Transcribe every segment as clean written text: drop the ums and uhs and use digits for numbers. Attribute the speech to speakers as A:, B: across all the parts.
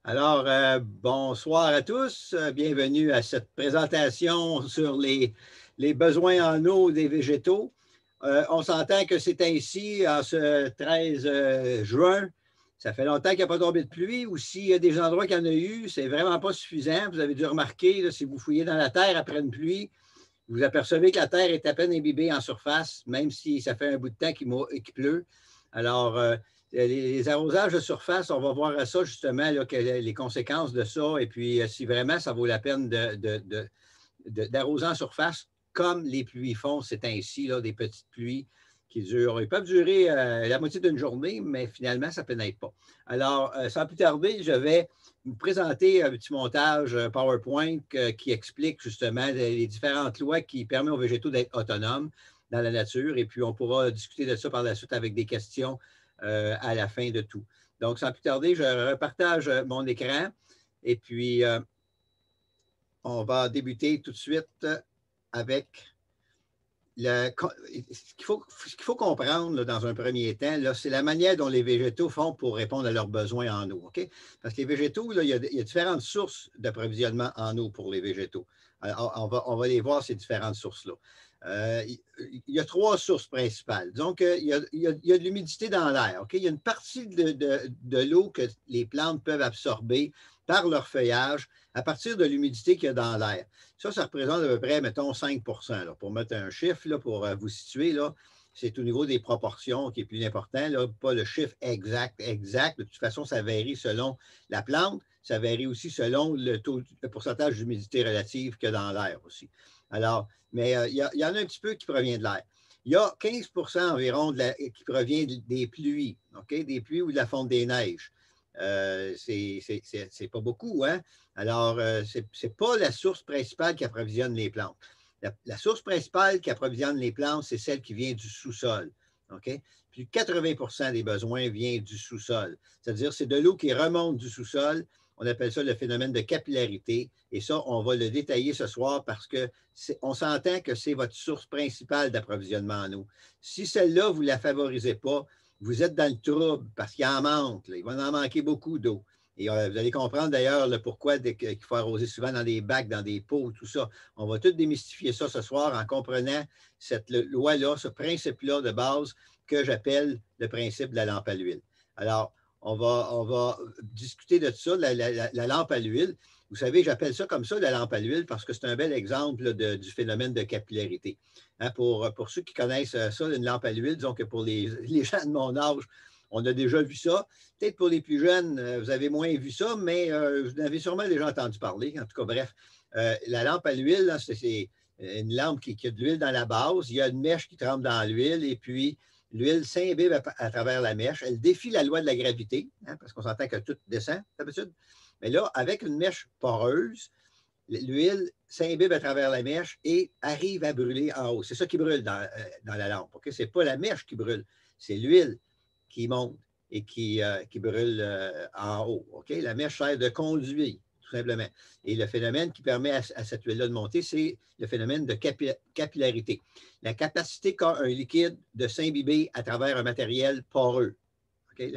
A: Bonsoir à tous. Bienvenue à cette présentation sur les besoins en eau des végétaux. On s'entend que c'est ainsi en ce 13 juin. Ça fait longtemps qu'il n'y a pas tombé de pluie, ou s'il y a des endroits qu'il y en a eu, c'est vraiment pas suffisant. Vous avez dû remarquer, là, si vous fouillez dans la terre après une pluie, vous apercevez que la terre est à peine imbibée en surface, même si ça fait un bout de temps qu'il pleut. Alors, les arrosages de surface, on va voir ça justement, là, les conséquences de ça, et puis si vraiment ça vaut la peine d'arroser en surface, comme les pluies font, c'est ainsi, là, des petites pluies qui durent. Ils peuvent durer la moitié d'une journée, mais finalement, ça ne pénètre pas. Alors, sans plus tarder, je vais vous présenter un petit montage PowerPoint qui explique justement les différentes lois qui permettent aux végétaux d'être autonomes dans la nature. Et puis, on pourra discuter de ça par la suite avec des questions à la fin de tout. Donc, sans plus tarder, je repartage mon écran. Et puis, on va débuter tout de suite avec ce qu'il faut comprendre là, dans un premier temps, c'est la manière dont les végétaux font pour répondre à leurs besoins en eau. Okay? Parce que les végétaux, là, il y a différentes sources d'approvisionnement en eau pour les végétaux. Alors, on va les voir, ces différentes sources-là. Il y a trois sources principales. Donc, il y a de l'humidité dans l'air. Okay? Il y a une partie de l'eau que les plantes peuvent absorber par leur feuillage à partir de l'humidité qu'il y a dans l'air. Ça représente à peu près, mettons, 5 là, pour mettre un chiffre, là, pour vous situer, là, c'est au niveau des proportions qui est plus important, là, pas le chiffre exact. De toute façon, ça varie selon la plante, ça varie aussi selon le pourcentage d'humidité relative qu'il y a dans l'air aussi. Alors, mais il y en a un petit peu qui provient de l'air. Il y a 15 environ qui provient des pluies, okay? Des pluies ou de la fonte des neiges. C'est pas beaucoup, hein? Alors, ce n'est pas la source principale qui approvisionne les plantes. La source principale qui approvisionne les plantes, c'est celle qui vient du sous-sol. OK? Puis 80 des besoins viennent du sous-sol. C'est-à-dire, c'est de l'eau qui remonte du sous-sol. On appelle ça le phénomène de capillarité. Et ça, on va le détailler ce soir parce qu'on s'entend que c'est votre source principale d'approvisionnement en eau. Si celle-là, vous ne la favorisez pas, vous êtes dans le trouble parce qu'il en manque. Là. Il va en manquer beaucoup d'eau. Et vous allez comprendre d'ailleurs le pourquoi qu'il faut arroser souvent dans des bacs, dans des pots, tout ça. On va tout démystifier ça ce soir en comprenant cette loi-là, ce principe-là de base que j'appelle le principe de la lampe à l'huile. Alors, on va discuter de ça, la lampe à l'huile. Vous savez, j'appelle ça comme ça, la lampe à l'huile, parce que c'est un bel exemple du phénomène de capillarité. Hein, pour ceux qui connaissent ça, une lampe à l'huile, disons que pour les gens de mon âge, on a déjà vu ça. Peut-être pour les plus jeunes, vous avez moins vu ça, mais vous en avez sûrement déjà entendu parler. En tout cas, bref, la lampe à l'huile, c'est une lampe qui a de l'huile dans la base. Il y a une mèche qui trempe dans l'huile et puis l'huile s'imbibe à travers la mèche. Elle défie la loi de la gravité, hein, parce qu'on s'entend que tout descend d'habitude. Mais là, avec une mèche poreuse, l'huile s'imbibe à travers la mèche et arrive à brûler en haut. C'est ça qui brûle dans la lampe. Okay? Ce n'est pas la mèche qui brûle, c'est l'huile qui monte et qui brûle en haut. Okay? La mèche sert de conduit, tout simplement. Et le phénomène qui permet à cette huile-là de monter, c'est le phénomène de capillarité. La capacité qu'a un liquide de s'imbiber à travers un matériel poreux. Okay?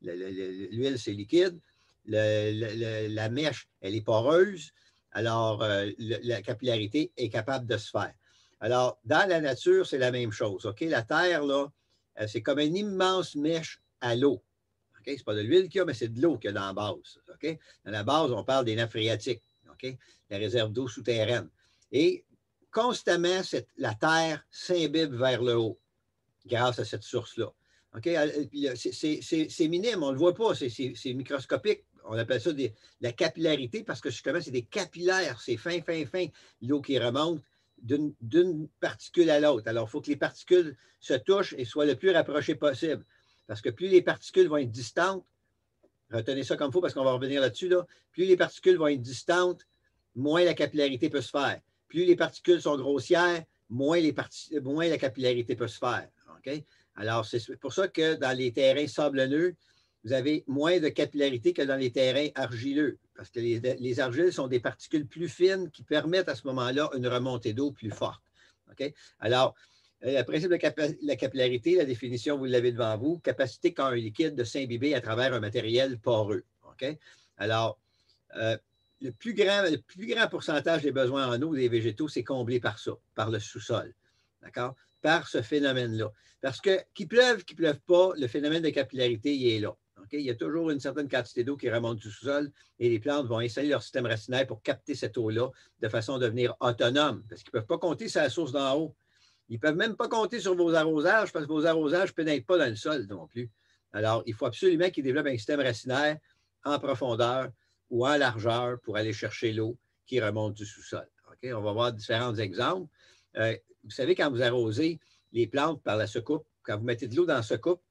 A: L'huile, c'est liquide. La mèche, elle est poreuse. Alors, la capillarité est capable de se faire. Alors, dans la nature, c'est la même chose. Okay? La Terre, là, c'est comme une immense mèche à l'eau. Okay? Ce n'est pas de l'huile qu'il y a, mais c'est de l'eau qu'il y a dans la base. Okay? Dans la base, on parle des nappes phréatiques, okay? La réserve d'eau souterraine. Et constamment, la Terre s'imbibe vers le haut grâce à cette source-là. Okay? C'est minime, on ne le voit pas, c'est microscopique. On appelle ça la capillarité parce que justement, c'est des capillaires, c'est fin, l'eau qui remonte d'une particule à l'autre. Alors, il faut que les particules se touchent et soient le plus rapprochées possible. Parce que plus les particules vont être distantes, retenez ça comme il faut parce qu'on va revenir là-dessus, là, plus les particules vont être distantes, moins la capillarité peut se faire. Plus les particules sont grossières, moins la capillarité peut se faire. Okay? Alors, c'est pour ça que dans les terrains sablonneux, vous avez moins de capillarité que dans les terrains argileux, parce que les argiles sont des particules plus fines qui permettent à ce moment-là une remontée d'eau plus forte. Okay? Alors, le principe de la capillarité, la définition, vous l'avez devant vous, capacité qu'a un liquide de s'imbiber à travers un matériel poreux. Okay? Alors, le plus grand pourcentage des besoins en eau des végétaux, c'est comblé par ça, par le sous-sol. D'accord? Par ce phénomène-là. Parce que qu'il pleuve pas, le phénomène de capillarité, il est là. Okay? Il y a toujours une certaine quantité d'eau qui remonte du sous-sol et les plantes vont installer leur système racinaire pour capter cette eau-là de façon à devenir autonome. Parce qu'ils ne peuvent pas compter sur la source d'en haut. Ils ne peuvent même pas compter sur vos arrosages parce que vos arrosages ne pénètrent pas dans le sol non plus. Alors, il faut absolument qu'ils développent un système racinaire en profondeur ou en largeur pour aller chercher l'eau qui remonte du sous-sol. Okay? On va voir différents exemples. Vous savez, quand vous arrosez les plantes par la secoupe, quand vous mettez de l'eau dans la secoupe,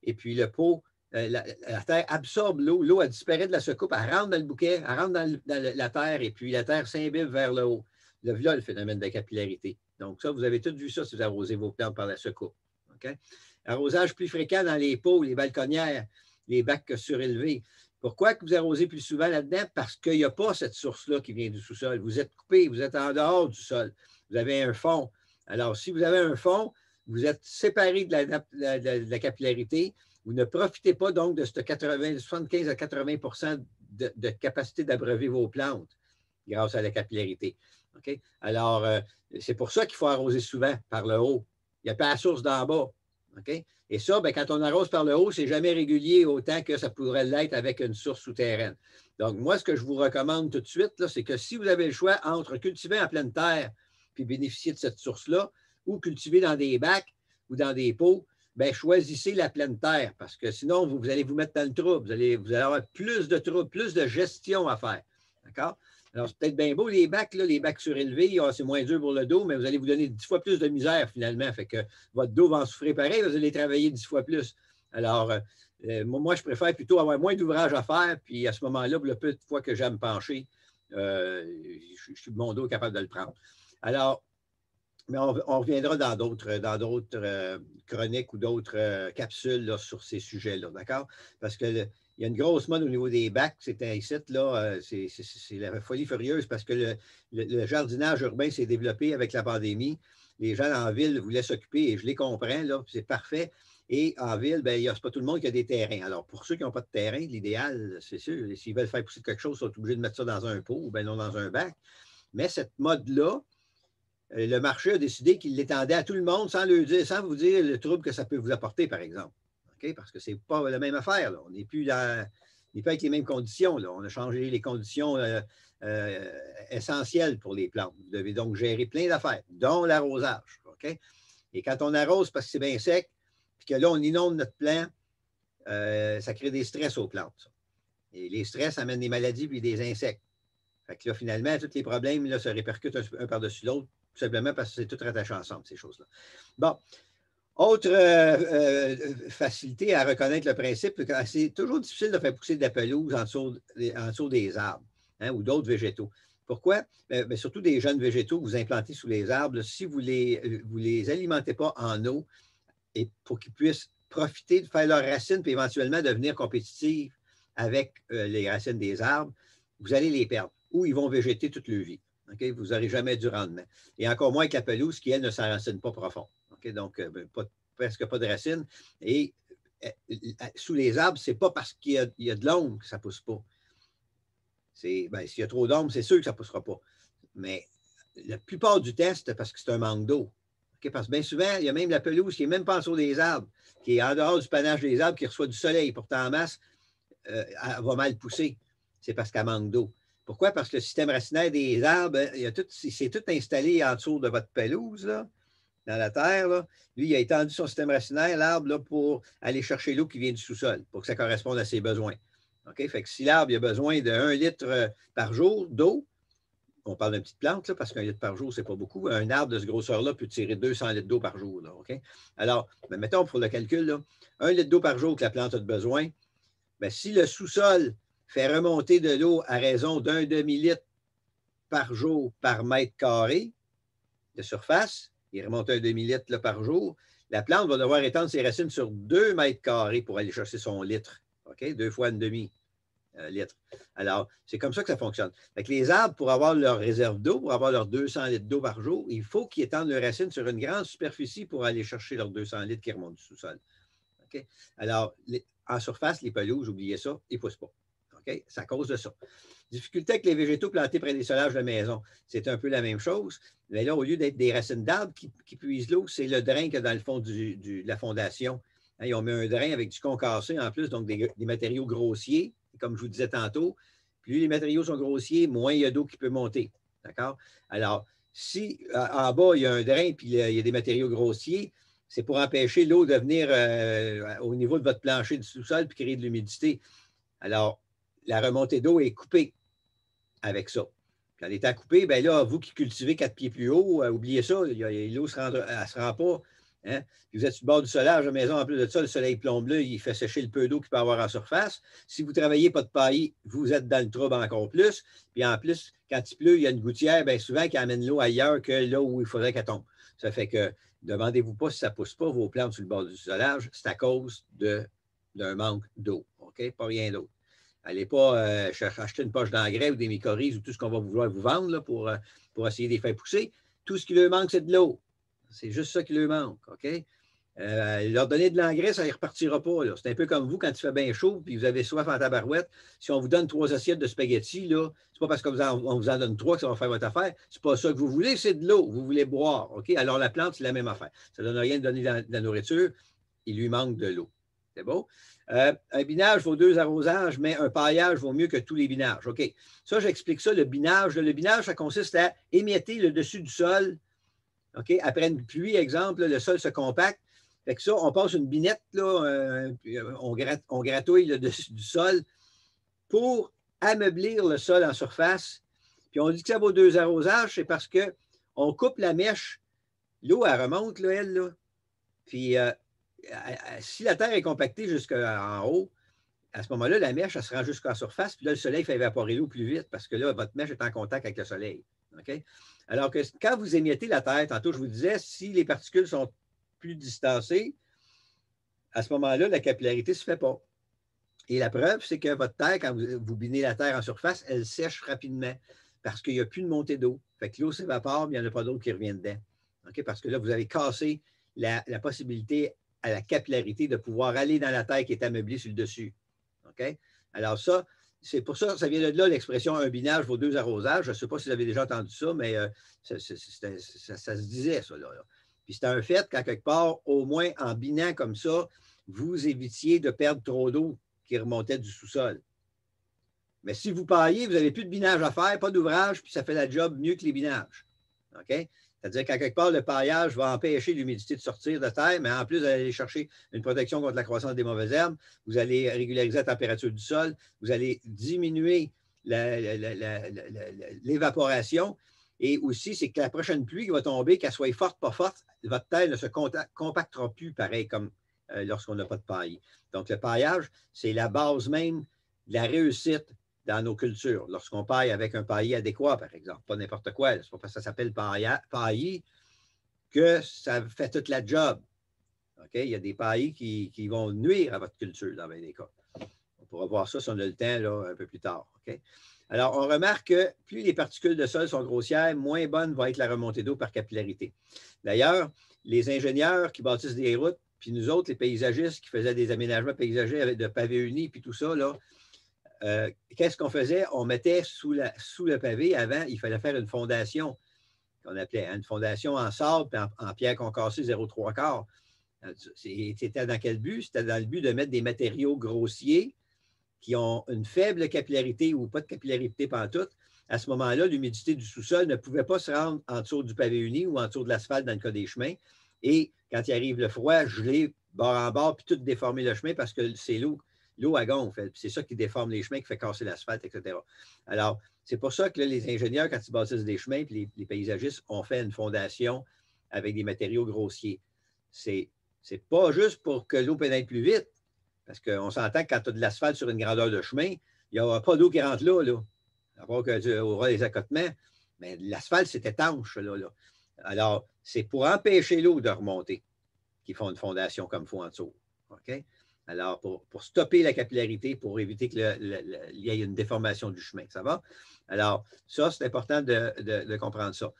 A: et puis le pot, la terre absorbe l'eau, l'eau, elle disparaît de la secoupe, elle rentre dans le bouquet, elle rentre dans la terre, et puis la terre s'imbibe vers le haut. Là, le phénomène de capillarité. Donc, ça, vous avez tous vu ça si vous arrosez vos plantes par la secoupe. Okay? Arrosage plus fréquent dans les pots, les balconnières, les bacs surélevés. Pourquoi que vous arrosez plus souvent là-dedans? Parce qu'il n'y a pas cette source-là qui vient du sous-sol. Vous êtes coupé, vous êtes en dehors du sol. Vous avez un fond. Alors, si vous avez un fond, vous êtes séparé de la capillarité. Vous ne profitez pas donc de ce 75 à 80 de capacité d'abreuver vos plantes grâce à la capillarité. Okay? Alors, c'est pour ça qu'il faut arroser souvent par le haut. Il n'y a pas la source d'en bas. Okay? Et ça, bien, quand on arrose par le haut, ce n'est jamais régulier autant que ça pourrait l'être avec une source souterraine. Donc, moi, ce que je vous recommande tout de suite, c'est que si vous avez le choix entre cultiver en pleine terre puis bénéficier de cette source-là, ou cultiver dans des bacs ou dans des pots, bien, choisissez la pleine terre parce que sinon, vous allez vous mettre dans le trouble. Vous allez avoir plus de troubles, plus de gestion à faire. D'accord? Alors, c'est peut-être bien beau, les bacs surélevés, c'est moins dur pour le dos, mais vous allez vous donner 10 fois plus de misère finalement. Fait que votre dos va en souffrir pareil, vous allez travailler 10 fois plus. Alors, moi, je préfère plutôt avoir moins d'ouvrage à faire, puis à ce moment-là, le peu de fois que j'aime pencher, je suis mon dos capable de le prendre. Alors, mais on reviendra dans d'autres chroniques ou d'autres capsules là, sur ces sujets-là, d'accord? Parce qu'il y a une grosse mode au niveau des bacs, c'est un site, là, c'est la folie furieuse parce que le jardinage urbain s'est développé avec la pandémie. Les gens en ville voulaient s'occuper, et je les comprends, là, c'est parfait. Et en ville, ben, c'est pas tout le monde qui a des terrains. Alors, pour ceux qui n'ont pas de terrain, l'idéal, c'est sûr, s'ils veulent faire pousser quelque chose, ils sont obligés de mettre ça dans un pot ou bien non dans un bac. Mais cette mode-là, le marché a décidé qu'il l'étendait à tout le monde sans vous dire le trouble que ça peut vous apporter, par exemple. Okay? Parce que ce n'est pas la même affaire. Là. On n'est plus avec les mêmes conditions. Là. On a changé les conditions essentielles pour les plantes. Vous devez donc gérer plein d'affaires, dont l'arrosage. Okay? Et quand on arrose parce que c'est bien sec, puis que là, on inonde notre plant, ça crée des stress aux plantes. Ça. Et les stress amènent des maladies puis des insectes. Fait que là, finalement, tous les problèmes là, se répercutent un par-dessus l'autre, tout simplement parce que c'est tout rattaché ensemble, ces choses-là. Bon. Autre facilité à reconnaître le principe, c'est toujours difficile de faire pousser de la pelouse en dessous des arbres ou d'autres végétaux. Pourquoi? Bien, surtout des jeunes végétaux que vous implantez sous les arbres, là, si vous les alimentez pas en eau et pour qu'ils puissent profiter de faire leurs racines puis éventuellement devenir compétitifs avec les racines des arbres, vous allez les perdre ou ils vont végéter toute leur vie. Okay? Vous n'aurez jamais du rendement. Et encore moins avec la pelouse qui, elle, ne s'enracine pas profond. Okay? Donc, presque pas de racines. Et sous les arbres, ce n'est pas parce qu'il y a de l'ombre que ça ne pousse pas. S'il y a trop d'ombre, c'est sûr que ça ne poussera pas. Mais la plupart du temps, c'est parce que c'est un manque d'eau. Okay? Parce que bien souvent, il y a même la pelouse qui n'est même pas en dessous des arbres, qui est en dehors du panache des arbres, qui reçoit du soleil. Pourtant, en masse, elle va mal pousser. C'est parce qu'elle manque d'eau. Pourquoi? Parce que le système racinaire des arbres, c'est tout installé en dessous de votre pelouse, là, dans la terre. Là. Lui, il a étendu son système racinaire, l'arbre, là, pour aller chercher l'eau qui vient du sous-sol, pour que ça corresponde à ses besoins. Okay? Fait que si l'arbre a besoin de 1 litre par jour d'eau, on parle d'une petite plante, là, parce qu'1 litre par jour, ce n'est pas beaucoup. Un arbre de ce grosseur-là peut tirer 200 litres d'eau par jour. Là, okay? Alors, mettons pour le calcul, là, 1 litre d'eau par jour que la plante a de besoin, bien, si le sous-sol fait remonter de l'eau à raison d'1 demi-litre par jour par mètre carré de surface, il remonte 1 demi-litre là, par jour, la plante va devoir étendre ses racines sur 2 mètres carrés pour aller chercher son litre. Okay? 2 fois 1,5 litre. Alors, c'est comme ça que ça fonctionne. Fait que les arbres, pour avoir leur réserve d'eau, pour avoir leurs 200 litres d'eau par jour, il faut qu'ils étendent leurs racines sur une grande superficie pour aller chercher leurs 200 litres qui remontent du sous-sol. Okay? Alors, en surface, les pelouses, oubliez ça, ils ne poussent pas. OK? C'est à cause de ça. Difficulté avec les végétaux plantés près des solages de maison. C'est un peu la même chose. Mais là, au lieu d'être des racines d'arbres qui puisent l'eau, c'est le drain qu'il y a dans le fond de la fondation. Hein, ils ont mis un drain avec du concassé en plus, donc des matériaux grossiers, comme je vous disais tantôt. Plus les matériaux sont grossiers, moins il y a d'eau qui peut monter. D'accord? Alors, si en bas, il y a un drain et il y a des matériaux grossiers, c'est pour empêcher l'eau de venir au niveau de votre plancher du sous-sol et créer de l'humidité. Alors, la remontée d'eau est coupée avec ça. Quand elle est à couper, bien là, vous qui cultivez 4 pieds plus haut, oubliez ça, l'eau ne se rend pas. Hein? Vous êtes sur le bord du solage à la maison, en plus de ça, le soleil plombe là, il fait sécher le peu d'eau qu'il peut avoir en surface. Si vous ne travaillez pas de paillis, vous êtes dans le trouble encore plus. Puis en plus, quand il pleut, il y a une gouttière, bien souvent qui amène l'eau ailleurs que là où il faudrait qu'elle tombe. Ça fait que demandez-vous pas si ça ne pousse pas vos plantes sur le bord du solage, c'est à cause d'un manque d'eau. OK? Pas rien d'autre. Allez pas acheter une poche d'engrais ou des mycorhizes ou tout ce qu'on va vouloir vous vendre là, pour essayer de les faire pousser. Tout ce qui leur manque, c'est de l'eau. C'est juste ça qui leur manque. OK? Leur donner de l'engrais, ça ne repartira pas. C'est un peu comme vous quand il fait bien chaud et vous avez soif en tabarouette. Si on vous donne 3 assiettes de spaghettis, ce n'est pas parce qu'on vous en donne 3 que ça va faire votre affaire. Ce n'est pas ça que vous voulez, c'est de l'eau. Vous voulez boire. OK? Alors la plante, c'est la même affaire. Ça ne donne rien de donner de la nourriture. Il lui manque de l'eau. C'est beau? Un binage vaut 2 arrosages, mais un paillage vaut mieux que tous les binages. OK. Ça, j'explique ça, le binage. Le binage, ça consiste à émietter le dessus du sol. OK. Après une pluie, exemple, le sol se compacte. Fait que ça, on passe une binette, là, on gratouille le dessus du sol pour ameublir le sol en surface. Puis on dit que ça vaut 2 arrosages, c'est parce qu'on coupe la mèche. L'eau, elle remonte, là, elle, là. Puis si la terre est compactée jusqu'en haut, à ce moment-là, la mèche, elle se rend jusqu'à la surface, puis là, le soleil fait évaporer l'eau plus vite parce que là, votre mèche est en contact avec le soleil. OK? Alors que quand vous émiettez la terre, tantôt, je vous disais, si les particules sont plus distancées, à ce moment-là, la capillarité ne se fait pas. Et la preuve, c'est que votre terre, quand vous binez la terre en surface, elle sèche rapidement parce qu'il n'y a plus de montée d'eau. Fait que l'eau s'évapore, mais il n'y en a pas d'autre qui revient dedans. OK? Parce que là, vous avez cassé la possibilité à la capillarité de pouvoir aller dans la terre qui est ameublée sur le dessus. OK? Alors ça, c'est pour ça, ça vient de là l'expression un binage vaut 2 arrosages. Je ne sais pas si vous avez déjà entendu ça, mais ça se disait, ça. Là. Puis c'était un fait qu'à quelque part, au moins en binant comme ça, vous évitiez de perdre trop d'eau qui remontait du sous-sol. Mais si vous paillez, vous n'avez plus de binage à faire, pas d'ouvrage, puis ça fait la job mieux que les binages. OK? C'est-à-dire qu'à quelque part, le paillage va empêcher l'humidité de sortir de terre, mais en plus, vous allez aller chercher une protection contre la croissance des mauvaises herbes, vous allez régulariser la température du sol, vous allez diminuer l'évaporation. Et aussi, c'est que la prochaine pluie qui va tomber, qu'elle soit forte, pas forte, votre terre ne se compactera plus pareil comme lorsqu'on n'a pas de paille. Donc, le paillage, c'est la base même de la réussite dans nos cultures. Lorsqu'on paille avec un paillis adéquat, par exemple, pas n'importe quoi, c'est pas parce que ça s'appelle paillis que ça fait toute la job. Okay? Il y a des paillis qui vont nuire à votre culture dans bien des cas. On pourra voir ça si on a le temps là, un peu plus tard. Okay? Alors, on remarque que plus les particules de sol sont grossières, moins bonne va être la remontée d'eau par capillarité. D'ailleurs, les ingénieurs qui bâtissent des routes, puis nous autres, les paysagistes qui faisaient des aménagements paysagers avec de pavés unis, puis tout ça, là, qu'est-ce qu'on faisait? On mettait sous le pavé, avant, il fallait faire une fondation qu'on appelait une fondation en sable et en pierre concassée 0,3. C'était dans quel but? C'était dans le but de mettre des matériaux grossiers qui ont une faible capillarité ou pas de capillarité pantoute. À ce moment-là, l'humidité du sous-sol ne pouvait pas se rendre en dessous du pavé uni ou en dessous de l'asphalte dans le cas des chemins. Et quand il arrive le froid, geler bord en bord, puis tout déformer le chemin parce que c'est l'eau à gonfle. C'est ça qui déforme les chemins, qui fait casser l'asphalte, etc. Alors, c'est pour ça que là, les ingénieurs, quand ils bâtissent des chemins, puis les paysagistes ont fait une fondation avec des matériaux grossiers. C'est pas juste pour que l'eau pénètre plus vite, parce qu'on s'entend que quand tu as de l'asphalte sur une grandeur de chemin, il n'y aura pas d'eau qui rentre là. À part que tu auras les accotements, mais l'asphalte, c'est étanche, là. Alors, c'est pour empêcher l'eau de remonter qu'ils font une fondation comme il faut en dessous. OK? Alors, pour stopper la capillarité, pour éviter qu'il y ait une déformation du chemin. Ça va? Alors, ça, c'est important de comprendre ça.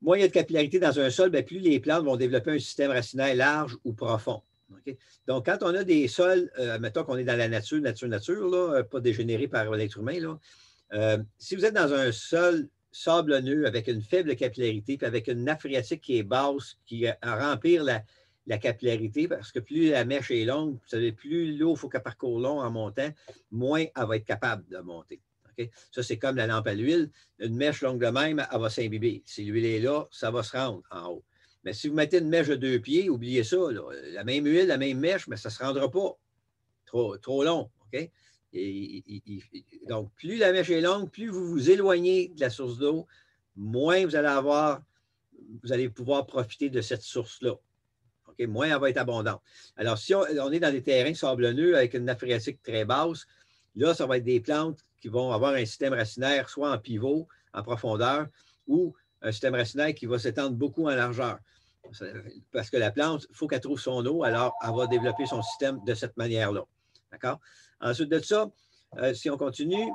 A: Moins il y a de capillarité dans un sol, bien, plus les plantes vont développer un système racinaire large ou profond. Okay? Donc, quand on a des sols, mettons qu'on est dans la nature, là, pas dégénéré par l'être humain, là, si vous êtes dans un sol sablonneux avec une faible capillarité, puis avec une nappe phréatique qui est basse, qui remplir la capillarité, parce que plus la mèche est longue, vous savez, plus l'eau, il faut qu'elle parcourt long en montant, moins elle va être capable de monter. Okay? Ça, c'est comme la lampe à l'huile. Une mèche longue de même, elle va s'imbiber. Si l'huile est là, ça va se rendre en haut. Mais si vous mettez une mèche de 2 pieds, oubliez ça. Là. La même huile, la même mèche, mais ça ne se rendra pas. Trop long. OK? Donc, plus la mèche est longue, plus vous vous éloignez de la source d'eau, moins vous allez pouvoir profiter de cette source-là. Okay? Moins elle va être abondante. Alors, si on est dans des terrains sablonneux avec une nappe phréatique très basse, là, ça va être des plantes qui vont avoir un système racinaire soit en pivot, en profondeur, ou un système racinaire qui va s'étendre beaucoup en largeur. Parce que la plante, il faut qu'elle trouve son eau, alors elle va développer son système de cette manière-là. D'accord? Ensuite de ça, si on continue,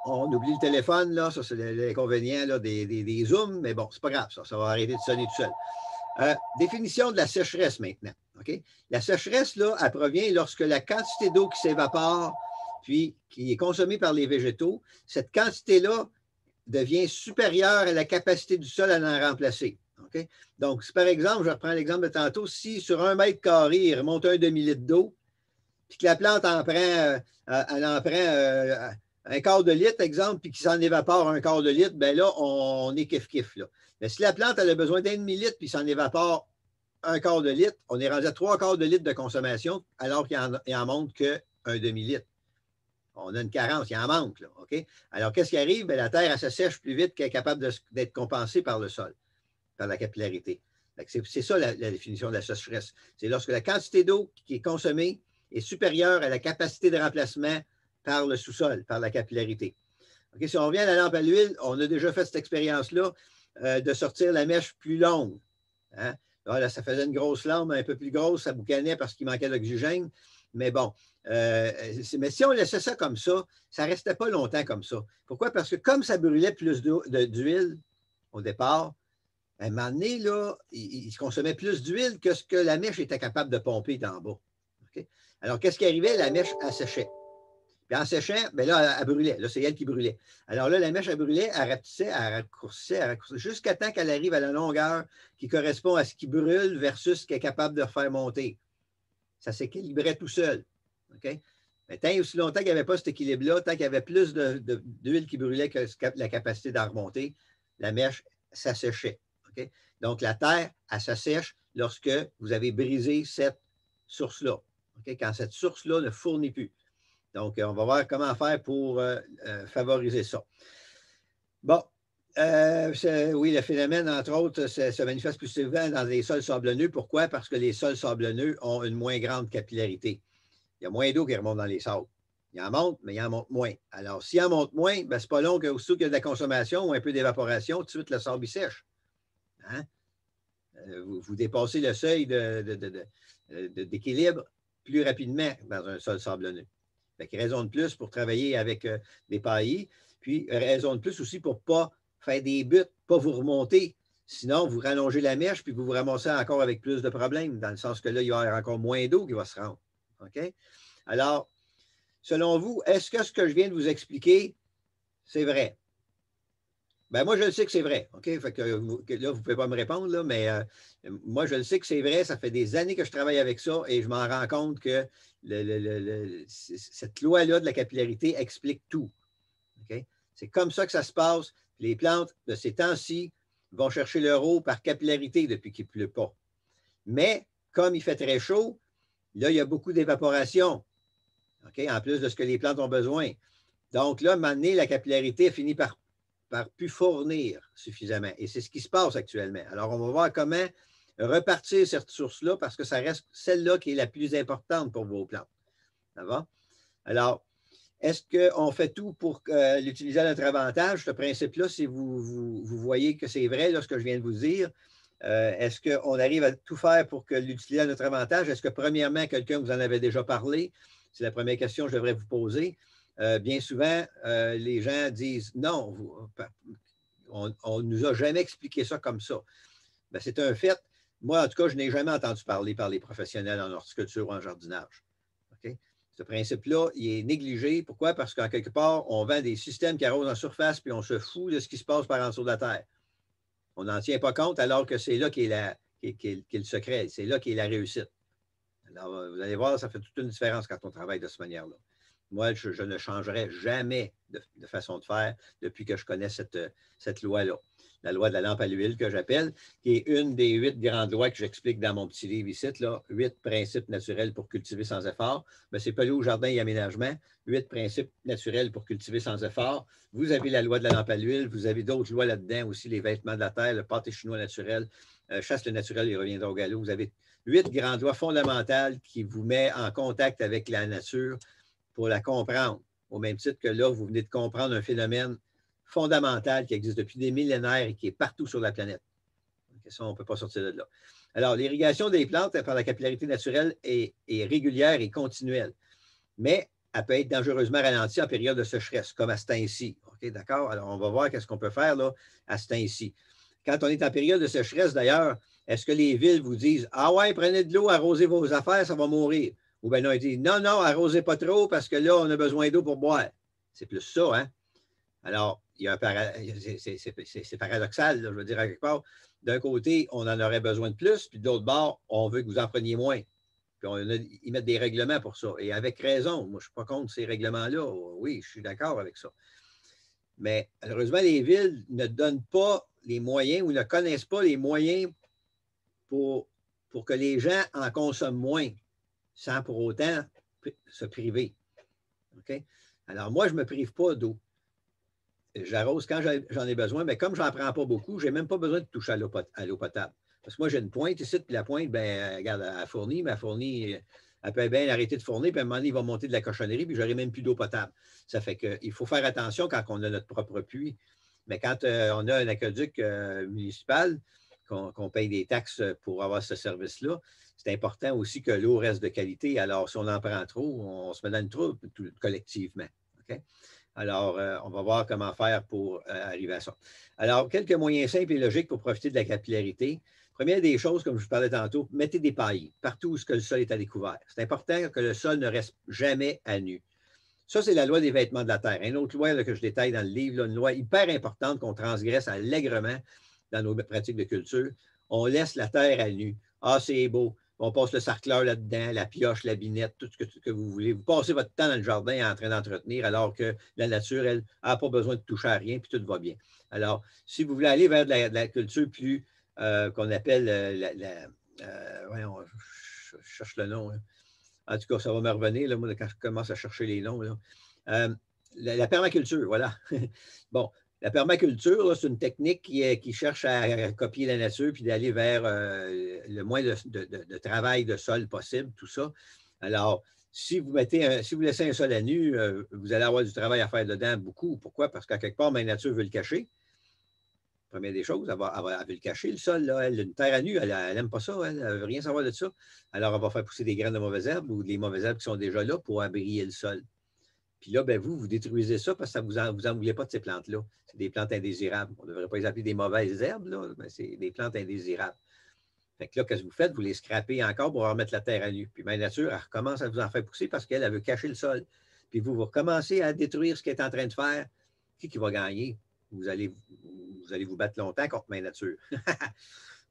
A: on oublie le téléphone, là, ça c'est l'inconvénient des zooms, mais bon, c'est pas grave, ça va arrêter de sonner tout seul. Définition de la sécheresse maintenant. Okay? La sécheresse, là, elle provient lorsque la quantité d'eau qui s'évapore, puis qui est consommée par les végétaux, cette quantité-là devient supérieure à la capacité du sol à l'en remplacer. Okay? Donc, si par exemple, je reprends l'exemple de tantôt, si sur 1 mètre carré, il remonte un demi-litre d'eau, puis que la plante elle en prend un quart de litre, exemple, puis qu'il s'en évapore un quart de litre, bien là, on est kiff-kiff. Mais si la plante elle a besoin d'un demi-litre, puis s'en évapore un quart de litre, on est rendu à 3/4 de litre de consommation, alors qu'il n'en manque qu'un demi-litre. On a une carence, il en manque. Là, OK? Alors, qu'est-ce qui arrive? Bien, la terre, elle se sèche plus vite qu'elle est capable d'être compensée par le sol, par la capillarité. C'est ça la définition de la sécheresse. C'est lorsque la quantité d'eau qui est consommée est supérieure à la capacité de remplacement par le sous-sol, par la capillarité. Okay, si on revient à la lampe à l'huile, on a déjà fait cette expérience-là de sortir la mèche plus longue. Hein? Là, ça faisait une grosse lampe un peu plus grosse, ça boucanait parce qu'il manquait d'oxygène. Mais bon, mais si on laissait ça comme ça, ça ne restait pas longtemps comme ça. Pourquoi? Parce que comme ça brûlait plus d'huile au départ, à un moment donné, là, il consommait plus d'huile que ce que la mèche était capable de pomper d'en bas. Okay? Alors, qu'est-ce qui arrivait? La mèche, elle séchait. Puis en séchant, bien là, elle brûlait. Là, c'est elle qui brûlait. Alors là, la mèche, elle brûlait, elle rapetissait, elle raccourcissait, jusqu'à temps qu'elle arrive à la longueur qui correspond à ce qui brûle versus ce qu'elle est capable de faire monter. Ça s'équilibrait tout seul. OK? Mais tant et aussi longtemps qu'il n'y avait pas cet équilibre-là, tant qu'il y avait plus d'huile qui brûlait que la capacité d'en remonter, la mèche s'asséchait. OK? Donc, la terre, elle s'assèche lorsque vous avez brisé cette source-là. OK? Quand cette source-là ne fournit plus. Donc, on va voir comment faire pour favoriser ça. Bon, oui, le phénomène, entre autres, se manifeste plus souvent dans les sols sablonneux. Pourquoi? Parce que les sols sablonneux ont une moins grande capillarité. Il y a moins d'eau qui remonte dans les sables. Il en monte, mais il en monte moins. Alors, s'il en monte moins, ben, ce n'est pas long qu'aussitôt qu'il y a de la consommation ou un peu d'évaporation, tout de suite, le sable il sèche. Hein? Vous dépassez le seuil d'équilibre plus rapidement dans un sol sablonneux. Fait que raison de plus pour travailler avec des paillis, puis raison de plus aussi pour ne pas faire des buttes, pas vous remonter. Sinon, vous rallongez la mèche, puis vous vous ramassez encore avec plus de problèmes, dans le sens que là, il y aura encore moins d'eau qui va se rendre. OK? Alors, selon vous, est-ce que ce que je viens de vous expliquer, c'est vrai? Ben moi, je le sais que c'est vrai. OK? Fait que là, vous ne pouvez pas me répondre, là, mais moi, je le sais que c'est vrai. Ça fait des années que je travaille avec ça et je m'en rends compte que cette loi-là de la capillarité explique tout. OK? C'est comme ça que ça se passe. Les plantes de ces temps-ci vont chercher leur eau par capillarité depuis qu'il ne pleut pas. Mais comme il fait très chaud, là, il y a beaucoup d'évaporation. OK? En plus de ce que les plantes ont besoin. Donc là, à un moment donné, la capillarité finit par pu fournir suffisamment. Et c'est ce qui se passe actuellement. Alors, on va voir comment repartir cette source-là parce que ça reste celle-là qui est la plus importante pour vos plantes. Ça va? Alors, est-ce qu'on fait tout pour l'utiliser à notre avantage? Ce principe-là, si vous voyez que c'est vrai, là, ce que je viens de vous dire, est-ce qu'on arrive à tout faire pour que l'utiliser à notre avantage? Est-ce que, premièrement, quelqu'un vous en avait déjà parlé? C'est la première question que je devrais vous poser. Bien souvent, les gens disent non, on ne nous a jamais expliqué ça comme ça. Ben, c'est un fait. Moi, en tout cas, je n'ai jamais entendu parler par les professionnels en horticulture ou en jardinage. OK? Ce principe-là, il est négligé. Pourquoi? Parce qu'en quelque part, on vend des systèmes qui arrosent en surface, puis on se fout de ce qui se passe par en dessous de la terre. On n'en tient pas compte alors que c'est là qu'est le secret. C'est là qu'est la réussite. Alors, vous allez voir, ça fait toute une différence quand on travaille de cette manière-là. Moi, je ne changerai jamais de façon de faire depuis que je connais cette loi-là. La loi de la lampe à l'huile que j'appelle, qui est une des 8 grandes lois que j'explique dans mon petit livre ici, là, 8 principes naturels pour cultiver sans effort. C'est Pelot au jardin et aménagement, 8 principes naturels pour cultiver sans effort. Vous avez la loi de la lampe à l'huile, vous avez d'autres lois là-dedans aussi, les vêtements de la terre, le pâté chinois naturel, chasse le naturel, il reviendra au galop. Vous avez 8 grandes lois fondamentales qui vous mettent en contact avec la nature pour la comprendre. Au même titre que là, vous venez de comprendre un phénomène fondamental qui existe depuis des millénaires et qui est partout sur la planète. Ça, on ne peut pas sortir de là. Alors, l'irrigation des plantes par la capillarité naturelle est régulière et continuelle, mais elle peut être dangereusement ralentie en période de sécheresse, comme à ce temps-ci. OK, d'accord? Alors, on va voir qu'est-ce qu'on peut faire là, à ce temps-ci. Quand on est en période de sécheresse, d'ailleurs, est-ce que les villes vous disent « Ah ouais, prenez de l'eau, arrosez vos affaires, ça va mourir ». Ou bien non, ils disent « Non, non, arrosez pas trop parce que là, on a besoin d'eau pour boire ». C'est plus ça, hein? Alors, c'est paradoxal, là, je veux dire, à quelque part. D'un côté, on en aurait besoin de plus, puis de l'autre bord, on veut que vous en preniez moins. Puis ils mettent des règlements pour ça. Et avec raison, moi, je ne suis pas contre ces règlements-là. Oui, je suis d'accord avec ça. Mais malheureusement, les villes ne donnent pas les moyens ou ne connaissent pas les moyens pour que les gens en consomment moins sans pour autant se priver. OK? Alors, moi, je ne me prive pas d'eau. J'arrose quand j'en ai besoin, mais comme je n'en prends pas beaucoup, je n'ai même pas besoin de toucher à l'eau potable. Parce que moi, j'ai une pointe ici, puis la pointe, ben, regarde, elle fournit, mais elle fournit, elle peut bien arrêter de fournir, puis à un moment donné, il va monter de la cochonnerie, puis je n'aurai même plus d'eau potable. Ça fait qu'il faut faire attention quand on a notre propre puits. Mais quand on a un aqueduc municipal, qu'on paye des taxes pour avoir ce service-là, c'est important aussi que l'eau reste de qualité. Alors, si on en prend trop, on se met dans le trou collectivement. OK? Alors, on va voir comment faire pour arriver à ça. Alors, quelques moyens simples et logiques pour profiter de la capillarité. Première des choses, comme je vous parlais tantôt, mettez des pailles partout où le sol est à découvert. C'est important que le sol ne reste jamais à nu. Ça, c'est la loi des vêtements de la terre. Une autre loi là, que je détaille dans le livre, là, une loi hyper importante qu'on transgresse allègrement dans nos pratiques de culture. On laisse la terre à nu. Ah, c'est beau. On passe le sarcleur là-dedans, la pioche, la binette, tout ce que vous voulez. Vous passez votre temps dans le jardin en train d'entretenir, alors que la nature, elle, n'a pas besoin de toucher à rien, puis tout va bien. Alors, si vous voulez aller vers de la culture plus qu'on appelle voyons, je cherche le nom. Hein. En tout cas, ça va me revenir là, moi, quand je commence à chercher les noms. Là. La permaculture, voilà. Bon, la permaculture, c'est une technique qui cherche à copier la nature puis d'aller vers le moins de travail de sol possible, tout ça. Alors, si vous laissez un sol à nu, vous allez avoir du travail à faire dedans beaucoup. Pourquoi? Parce qu'à quelque part, la nature veut le cacher. Première des choses, elle veut le cacher, le sol. Là. Elle, une terre à nu, elle n'aime pas ça. Elle ne veut rien savoir de ça. Alors, elle va faire pousser des graines de mauvaises herbes ou des mauvaises herbes qui sont déjà là pour abriller le sol. Puis là, ben, vous détruisez ça parce que vous en voulez pas de ces plantes-là. C'est des plantes indésirables. On ne devrait pas les appeler des mauvaises herbes, là, mais c'est des plantes indésirables. Fait que là, qu'est-ce que vous faites? Vous les scrapez encore pour remettre la terre à nu. Puis Mère Nature, elle recommence à vous en faire pousser parce qu'elle veut cacher le sol. Puis vous recommencez à détruire ce qu'elle est en train de faire. Qui va gagner? Vous allez vous battre longtemps contre Mère Nature.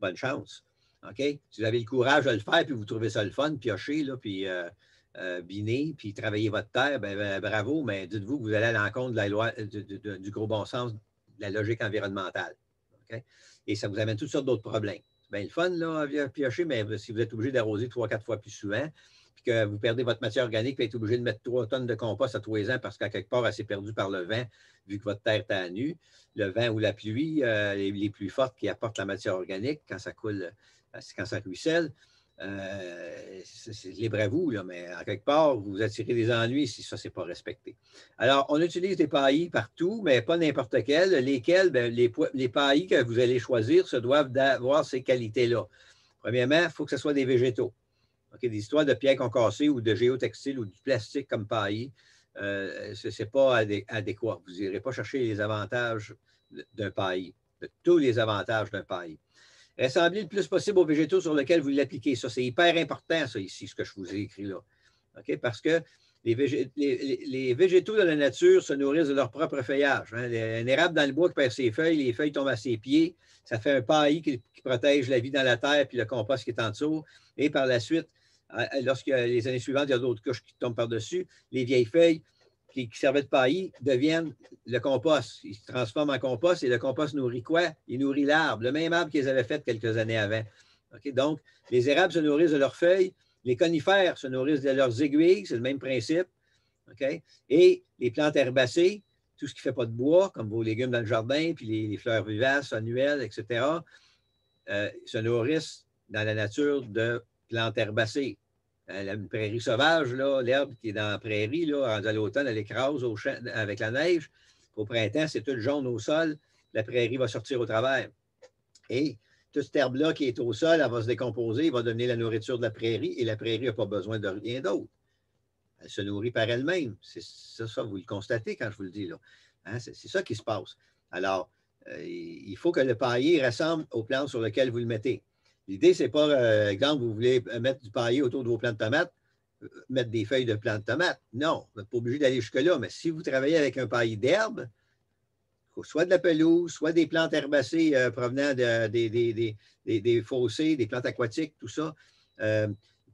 A: Bonne chance. OK? Si vous avez le courage de le faire, puis vous trouvez ça le fun, piocher, là, puis biner, puis travailler votre terre, ben, bravo, mais dites-vous que vous allez à l'encontre de la loi, du gros bon sens, de la logique environnementale. OK? Et ça vous amène toutes sortes d'autres problèmes. C'est bien le fun, là, à piocher, mais si vous êtes obligé d'arroser 3-4 fois plus souvent, puis que vous perdez votre matière organique, puis êtes obligé de mettre 3 tonnes de compost à tous les ans parce qu'à quelque part, elle s'est perdue par le vent, vu que votre terre est à nu. Le vent ou la pluie, les pluies fortes qui apportent la matière organique quand ça coule, quand ça ruisselle. C'est libre à vous, là, mais à quelque part, vous attirez des ennuis si ça, c'est pas respecté. Alors, on utilise des paillis partout, mais pas n'importe quels. Lesquels? Ben, les paillis que vous allez choisir se doivent avoir ces qualités-là. Premièrement, il faut que ce soit des végétaux. Okay, des histoires de pierres concassées ou de géotextiles ou du plastique comme paillis, ce n'est pas adéquat. Vous n'irez pas chercher les avantages d'un paillis, de tous les avantages d'un paillis. Ressembler le plus possible aux végétaux sur lesquels vous l'appliquez. Ça, c'est hyper important, ça, ici, ce que je vous ai écrit là. OK? Parce que les végétaux de la nature se nourrissent de leur propre feuillage. Hein. Un érable dans le bois qui perd ses feuilles, les feuilles tombent à ses pieds. Ça fait un paillis qui protège la vie dans la terre, puis le compost qui est en dessous. Et par la suite, lorsque les années suivantes, il y a d'autres couches qui tombent par-dessus, les vieilles feuilles qui servaient de paillis deviennent le compost. Ils se transforment en compost et le compost nourrit quoi? Il nourrit l'arbre, le même arbre qu'ils avaient fait quelques années avant. Okay? Donc, les érables se nourrissent de leurs feuilles. Les conifères se nourrissent de leurs aiguilles, c'est le même principe. Okay? Et les plantes herbacées, tout ce qui ne fait pas de bois, comme vos légumes dans le jardin, puis les fleurs vivaces, annuelles, etc., se nourrissent dans la nature de plantes herbacées. La prairie sauvage, l'herbe qui est dans la prairie, là, à l'automne, elle écrase au champ, avec la neige. Au printemps, c'est tout jaune au sol. La prairie va sortir au travers. Et toute cette herbe-là qui est au sol, elle va se décomposer, elle va devenir la nourriture de la prairie et la prairie n'a pas besoin de rien d'autre. Elle se nourrit par elle-même. C'est ça, vous le constatez quand je vous le dis. Là. Hein? C'est ça qui se passe. Alors, il faut que le paillis ressemble aux plantes sur lesquelles vous le mettez. L'idée, ce n'est pas, exemple, vous voulez mettre du paillis autour de vos plants de tomates, mettre des feuilles de plantes de tomates. Non, vous n'êtes pas obligé d'aller jusque-là. Mais si vous travaillez avec un paillis d'herbe, soit de la pelouse, soit des plantes herbacées provenant des fossés, des plantes aquatiques, tout ça.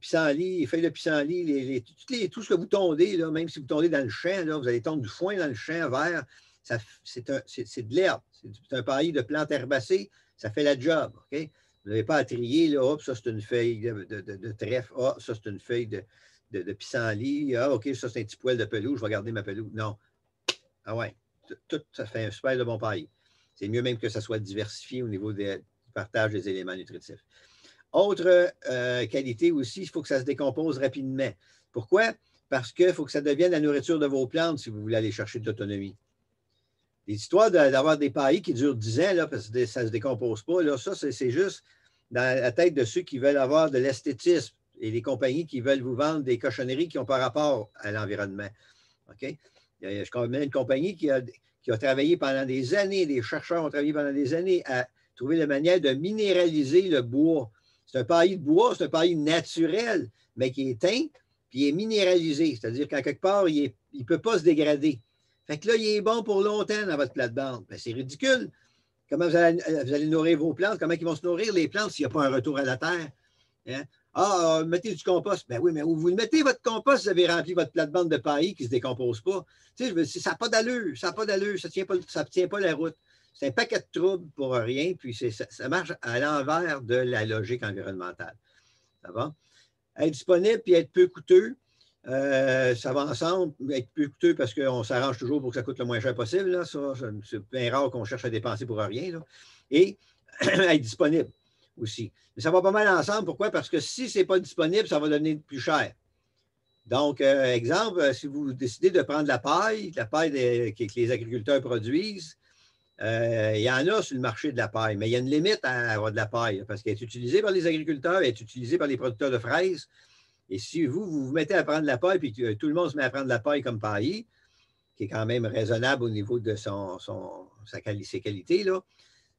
A: Pissenlit, les feuilles de pissenlit, tout ce que vous tondez, là, même si vous tondez dans le champ, là, vous allez tondre du foin dans le champ vert, c'est de l'herbe. C'est un paillis de plantes herbacées, ça fait la job. Okay? Vous n'avez pas à trier, là, hop, ça c'est une feuille de trèfle, ah, ça c'est une feuille de pissenlit, ah, OK, ça c'est un petit poil de pelouse, je vais garder ma pelouse. Non. Ah ouais, tout ça fait un super de bon paillis. C'est mieux même que ça soit diversifié au niveau du partage des éléments nutritifs. Autre qualité aussi, il faut que ça se décompose rapidement. Pourquoi? Parce qu'il faut que ça devienne la nourriture de vos plantes si vous voulez aller chercher de l'autonomie. L'histoire d'avoir des paillis qui durent 10 ans, là, parce que ça ne se décompose pas, là, ça, c'est juste dans la tête de ceux qui veulent avoir de l'esthétisme et les compagnies qui veulent vous vendre des cochonneries qui n'ont pas rapport à l'environnement. OK? Je connais une compagnie qui a travaillé pendant des années, des chercheurs ont travaillé pendant des années à trouver la manière de minéraliser le bois. C'est un paillis de bois, c'est un paillis naturel, mais qui est teint, puis il est minéralisé. C'est-à-dire qu'en quelque part, il ne peut pas se dégrader. Fait que là, il est bon pour longtemps dans votre plate-bande. Ben, c'est ridicule. Comment vous allez nourrir vos plantes? Comment ils vont se nourrir, les plantes, s'il n'y a pas un retour à la terre? Hein? Ah, mettez du compost. Ben oui, mais où vous le mettez, votre compost, vous avez rempli votre plate-bande de paillis qui ne se décompose pas. Tu sais, ça n'a pas d'allure. Ça n'a pas d'allure. Ça ne tient pas la route. C'est un paquet de troubles pour rien, puis ça marche à l'envers de la logique environnementale. Ça va? Être disponible puis être peu coûteux, ça va ensemble. Être peu coûteux parce qu'on s'arrange toujours pour que ça coûte le moins cher possible. Là. Ça, c'est bien rare qu'on cherche à dépenser pour rien. Là. Et être disponible aussi. Mais ça va pas mal ensemble. Pourquoi? Parce que si ce n'est pas disponible, ça va devenir plus cher. Donc, exemple, si vous décidez de prendre la paille que les agriculteurs produisent, il y en a sur le marché de la paille, mais il y a une limite à avoir de la paille parce qu'elle est utilisée par les agriculteurs, elle est utilisée par les producteurs de fraises. Et si vous mettez à prendre la paille, puis que tout le monde se met à prendre la paille comme paillis, qui est quand même raisonnable au niveau de ses qualités, là,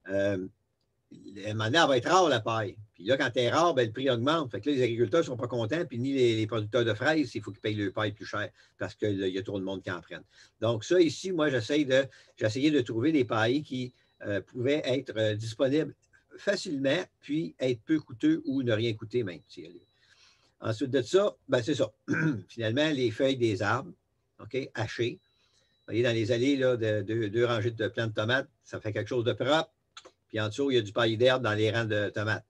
A: à un moment donné, elle va être rare, la paille. Puis là, quand elle est rare, ben, le prix augmente. Fait que là, les agriculteurs ne sont pas contents, puis ni les producteurs de fraises, il faut qu'ils payent le paille plus cher parce qu'il y a trop de monde qui en prennent. Donc, ça, ici, moi, j'ai essayé de trouver des paillis qui pouvaient être disponibles facilement, puis être peu coûteux ou ne rien coûter même. Ensuite de ça, ben, c'est ça. Finalement, les feuilles des arbres, OK, hachées. Vous voyez, dans les allées là, de deux rangées de plants de tomates, ça fait quelque chose de propre. Puis en dessous, il y a du paillis d'herbe dans les rangs de tomates.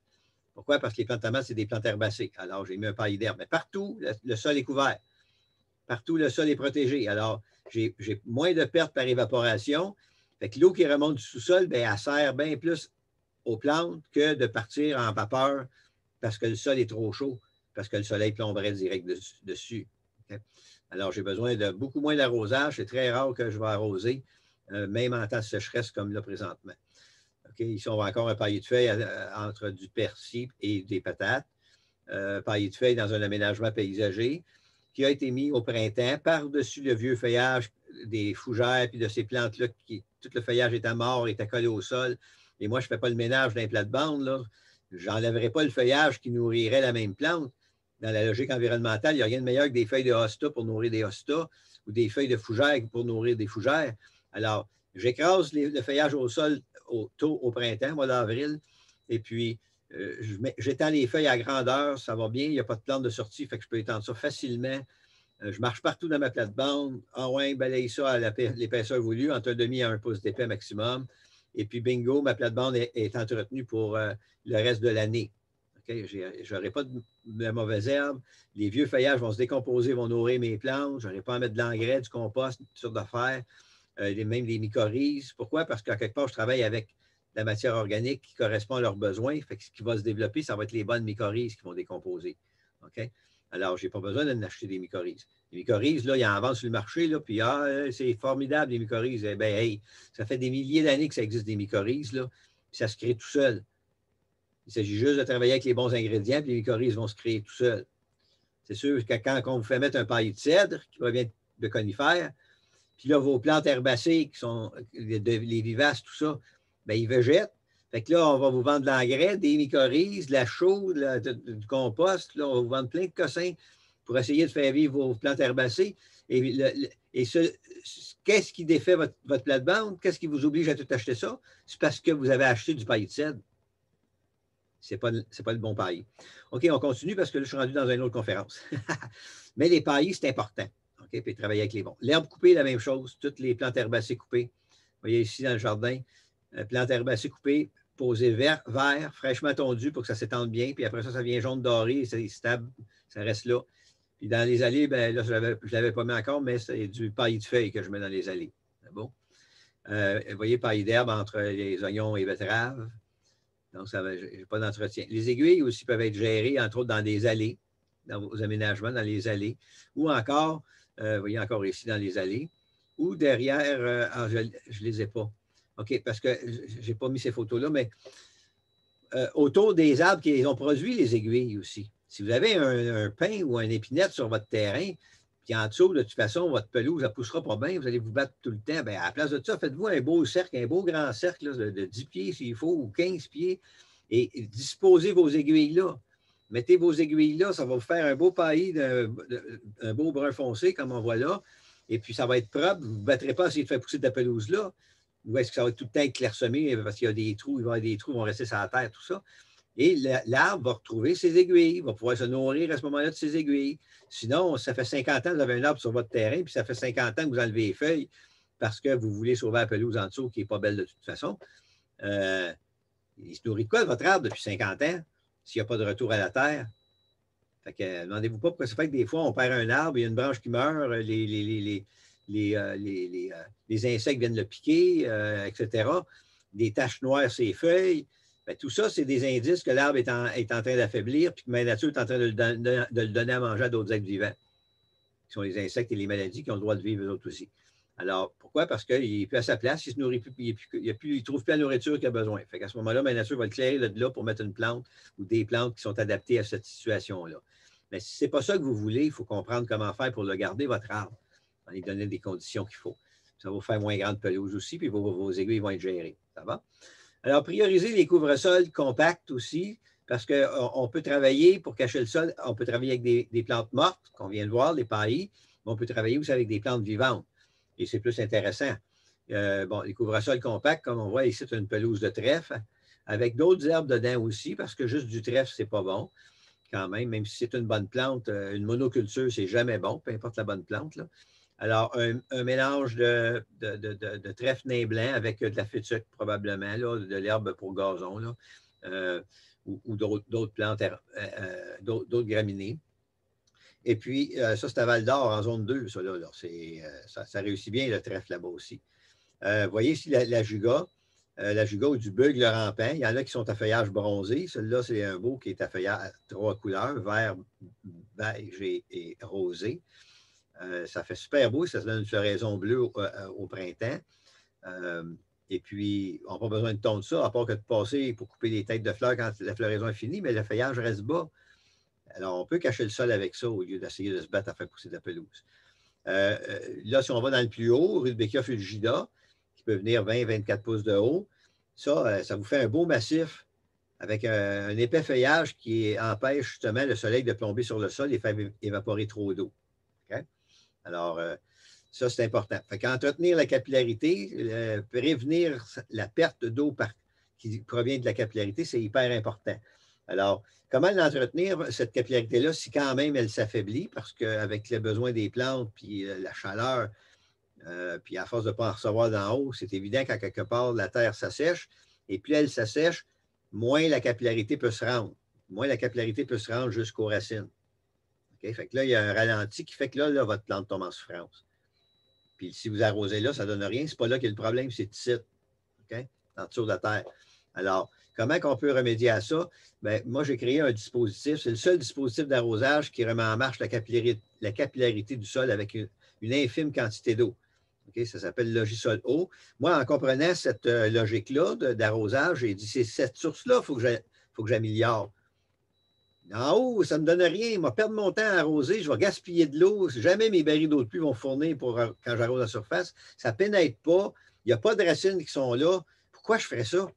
A: Pourquoi? Parce que les plantes de tomates, c'est des plantes herbacées. Alors, j'ai mis un paillis d'herbe. Mais partout, le sol est couvert. Partout, le sol est protégé. Alors, j'ai moins de pertes par évaporation. Fait que l'eau qui remonte du sous-sol, bien, elle sert bien plus aux plantes que de partir en vapeur parce que le sol est trop chaud, parce que le soleil plomberait direct dessus. Okay? Alors, j'ai besoin de beaucoup moins d'arrosage. C'est très rare que je vais arroser, même en temps de sécheresse comme là présentement. Okay, ici, on voit encore un paillis de feuilles entre du persil et des patates. Paillis de feuilles dans un aménagement paysager qui a été mis au printemps par-dessus le vieux feuillage des fougères puis de ces plantes-là. Tout le feuillage était mort, était collé au sol. Et moi, je ne fais pas le ménage d'un plat de bande. Là. Je n'enlèverai pas le feuillage qui nourrirait la même plante. Dans la logique environnementale, il n'y a rien de meilleur que des feuilles de hosta pour nourrir des hostas ou des feuilles de fougères pour nourrir des fougères. Alors, j'écrase le feuillage au sol tôt au printemps, mois d'avril, et puis j'étends les feuilles à grandeur, ça va bien, il n'y a pas de plante de sortie, fait que je peux étendre ça facilement. Je marche partout dans ma plate-bande. Ah ouais, balaye ça à l'épaisseur voulue, entre 1,5 à 1 pouce d'épais maximum. Et puis, bingo, ma plate-bande est entretenue pour le reste de l'année. Okay? Je n'aurai pas de mauvaises herbes. Les vieux feuillages vont se décomposer, vont nourrir mes plantes. Je n'aurai pas à mettre de l'engrais, du compost, toutes sortes d'affaires, même des mycorhizes. Pourquoi? Parce qu'à quelque part, je travaille avec la matière organique qui correspond à leurs besoins. Fait que ce qui va se développer, ça va être les bonnes mycorhizes qui vont décomposer. OK? Alors, je n'ai pas besoin d'en acheter des mycorhizes. Les mycorhizes, là, il y en vend sur le marché, là, puis c'est formidable, les mycorhizes. Eh bien, hey, ça fait des milliers d'années que ça existe des mycorhizes, là, puis ça se crée tout seul. Il s'agit juste de travailler avec les bons ingrédients, puis les mycorhizes vont se créer tout seuls. C'est sûr que quand on vous fait mettre un paillis de cèdre, qui provient de conifères, puis là, vos plantes herbacées, qui sont les vivaces, tout ça, bien, ils végètent. Fait que là, on va vous vendre de l'engrais, des mycorhizes, de la chaux, du compost. Là, on va vous vendre plein de cossins pour essayer de faire vivre vos plantes herbacées. Qu'est-ce qui défait votre plate-bande? Qu'est-ce qui vous oblige à tout acheter ça? C'est parce que vous avez acheté du paillis de cèdre. Ce n'est pas le bon paillis. OK, on continue parce que là, je suis rendu dans une autre conférence. Mais les paillis, c'est important. OK, puis travailler avec les bons. L'herbe coupée, la même chose. Toutes les plantes herbacées coupées. Vous voyez ici dans le jardin, plantes herbacées coupées, posées vert, fraîchement tondues pour que ça s'étende bien. Puis après ça, ça vient jaune doré, c'est stable, ça reste là. Puis dans les allées, ben là, je ne l'avais pas mis encore, mais c'est du paillis de feuilles que je mets dans les allées. C'est bon? Vous voyez, paillis d'herbe entre les oignons et betteraves. Donc, je n'ai pas d'entretien. Les aiguilles aussi peuvent être gérées, entre autres, dans des allées, dans vos aménagements, dans les allées, ou encore, vous voyez encore ici dans les allées, ou derrière, je ne les ai pas. OK, parce que je n'ai pas mis ces photos-là, mais autour des arbres qui ont produit les aiguilles aussi. Si vous avez un pin ou un épinette sur votre terrain, puis en dessous, de toute façon, votre pelouse ne poussera pas bien, vous allez vous battre tout le temps. Bien, à la place de ça, faites-vous un beau cercle, un beau grand cercle là, de 10 pieds s'il faut, ou 15 pieds, et disposez vos aiguilles là. Mettez vos aiguilles là, ça va vous faire un beau paillis, un beau brun foncé, comme on voit là, et puis ça va être propre. Vous ne vous battrez pas à essayer de faire pousser de la pelouse là, ou est-ce que ça va être tout le temps clairsemé parce qu'il y a des trous, il va y avoir des trous, ils vont rester sur la terre, tout ça. Et l'arbre va retrouver ses aiguilles, va pouvoir se nourrir à ce moment-là de ses aiguilles. Sinon, ça fait 50 ans que vous avez un arbre sur votre terrain, puis ça fait 50 ans que vous enlevez les feuilles parce que vous voulez sauver la pelouse en dessous qui n'est pas belle de toute façon. Il se nourrit de quoi, votre arbre, depuis 50 ans, s'il n'y a pas de retour à la terre? Fait que demandez-vous pas pourquoi ça fait que des fois, on perd un arbre, il y a une branche qui meurt, les insectes viennent le piquer, etc. Des taches noires sur les feuilles. Bien, tout ça, c'est des indices que l'arbre est en train d'affaiblir puis que la nature est en train de le donner à manger à d'autres êtres vivants, qui sont les insectes et les maladies qui ont le droit de vivre eux autres aussi. Alors, pourquoi? Parce qu'il n'est plus à sa place, il ne se nourrit plus, il ne trouve plus la nourriture qu'il a besoin. Fait qu'à ce moment-là, la nature va le clairer de là pour mettre une plante ou des plantes qui sont adaptées à cette situation-là. Mais si ce n'est pas ça que vous voulez, il faut comprendre comment faire pour le garder, votre arbre, en lui donner des conditions qu'il faut. Ça va vous faire moins grande pelouse aussi, puis vos aiguilles vont être gérées. Ça va? Alors, prioriser les couvre-sols compacts aussi, parce qu'on peut travailler pour cacher le sol, on peut travailler avec des plantes mortes, qu'on vient de voir, les paillis, mais on peut travailler aussi avec des plantes vivantes. Et c'est plus intéressant. Bon, les couvre-sols compacts, comme on voit ici, c'est une pelouse de trèfle, avec d'autres herbes dedans aussi, parce que juste du trèfle, c'est pas bon, quand même si c'est une bonne plante. Une monoculture, c'est jamais bon, peu importe la bonne plante, là. Alors, un mélange de trèfle nain blanc avec de la fétuque, probablement, là, de l'herbe pour gazon, là, ou d'autres plantes, d'autres graminées. Et puis, ça, c'est à Val-d'Or, en zone 2, ça, là. Ça réussit bien, le trèfle, là-bas aussi. Vous voyez ici la juga ou du bugle rampant. Il y en a qui sont à feuillage bronzé. Celui-là, c'est un beau qui est à feuillage à 3 couleurs, vert, beige et rosé. Ça fait super beau, ça se donne une floraison bleue au printemps. Et puis, on n'a pas besoin de tondre ça, à part que de passer pour couper les têtes de fleurs quand la floraison est finie, mais le feuillage reste bas. Alors, on peut cacher le sol avec ça au lieu d'essayer de se battre à faire pousser de la pelouse. Là, si on va dans le plus haut, Rudbeckia fulgida, qui peut venir 20-24 pouces de haut, ça vous fait un beau massif avec un épais feuillage qui empêche justement le soleil de plomber sur le sol et faire évaporer trop d'eau. Okay? Alors, ça, c'est important. Fait qu'entretenir la capillarité, prévenir la perte d'eau qui provient de la capillarité, c'est hyper important. Alors, comment l'entretenir, cette capillarité-là, si quand même elle s'affaiblit, parce qu'avec le besoin des plantes, puis la chaleur, puis à force de ne pas en recevoir d'en haut, c'est évident qu'à quelque part, la terre s'assèche, et plus elle s'assèche, moins la capillarité peut se rendre. Moins la capillarité peut se rendre jusqu'aux racines. Okay? Fait que là, il y a un ralenti qui fait que là, votre plante tombe en souffrance. Puis si vous arrosez là, ça ne donne rien. Ce n'est pas là qu'il y a le problème, c'est ici, okay? En dessous de la terre. Alors, comment on peut remédier à ça? Bien, moi, j'ai créé un dispositif. C'est le seul dispositif d'arrosage qui remet en marche la capillarité du sol avec une infime quantité d'eau. Okay? Ça s'appelle Logisol eau. Moi, en comprenant cette logique-là d'arrosage, j'ai dit, c'est cette source-là, il faut que j'améliore. En haut, ça ne me donne rien. Je vais perdre mon temps à arroser. Je vais gaspiller de l'eau. Jamais mes barils d'eau de pluie vont fournir quand j'arrose la surface. Ça ne pénètre pas. Il n'y a pas de racines qui sont là. Pourquoi je ferais ça?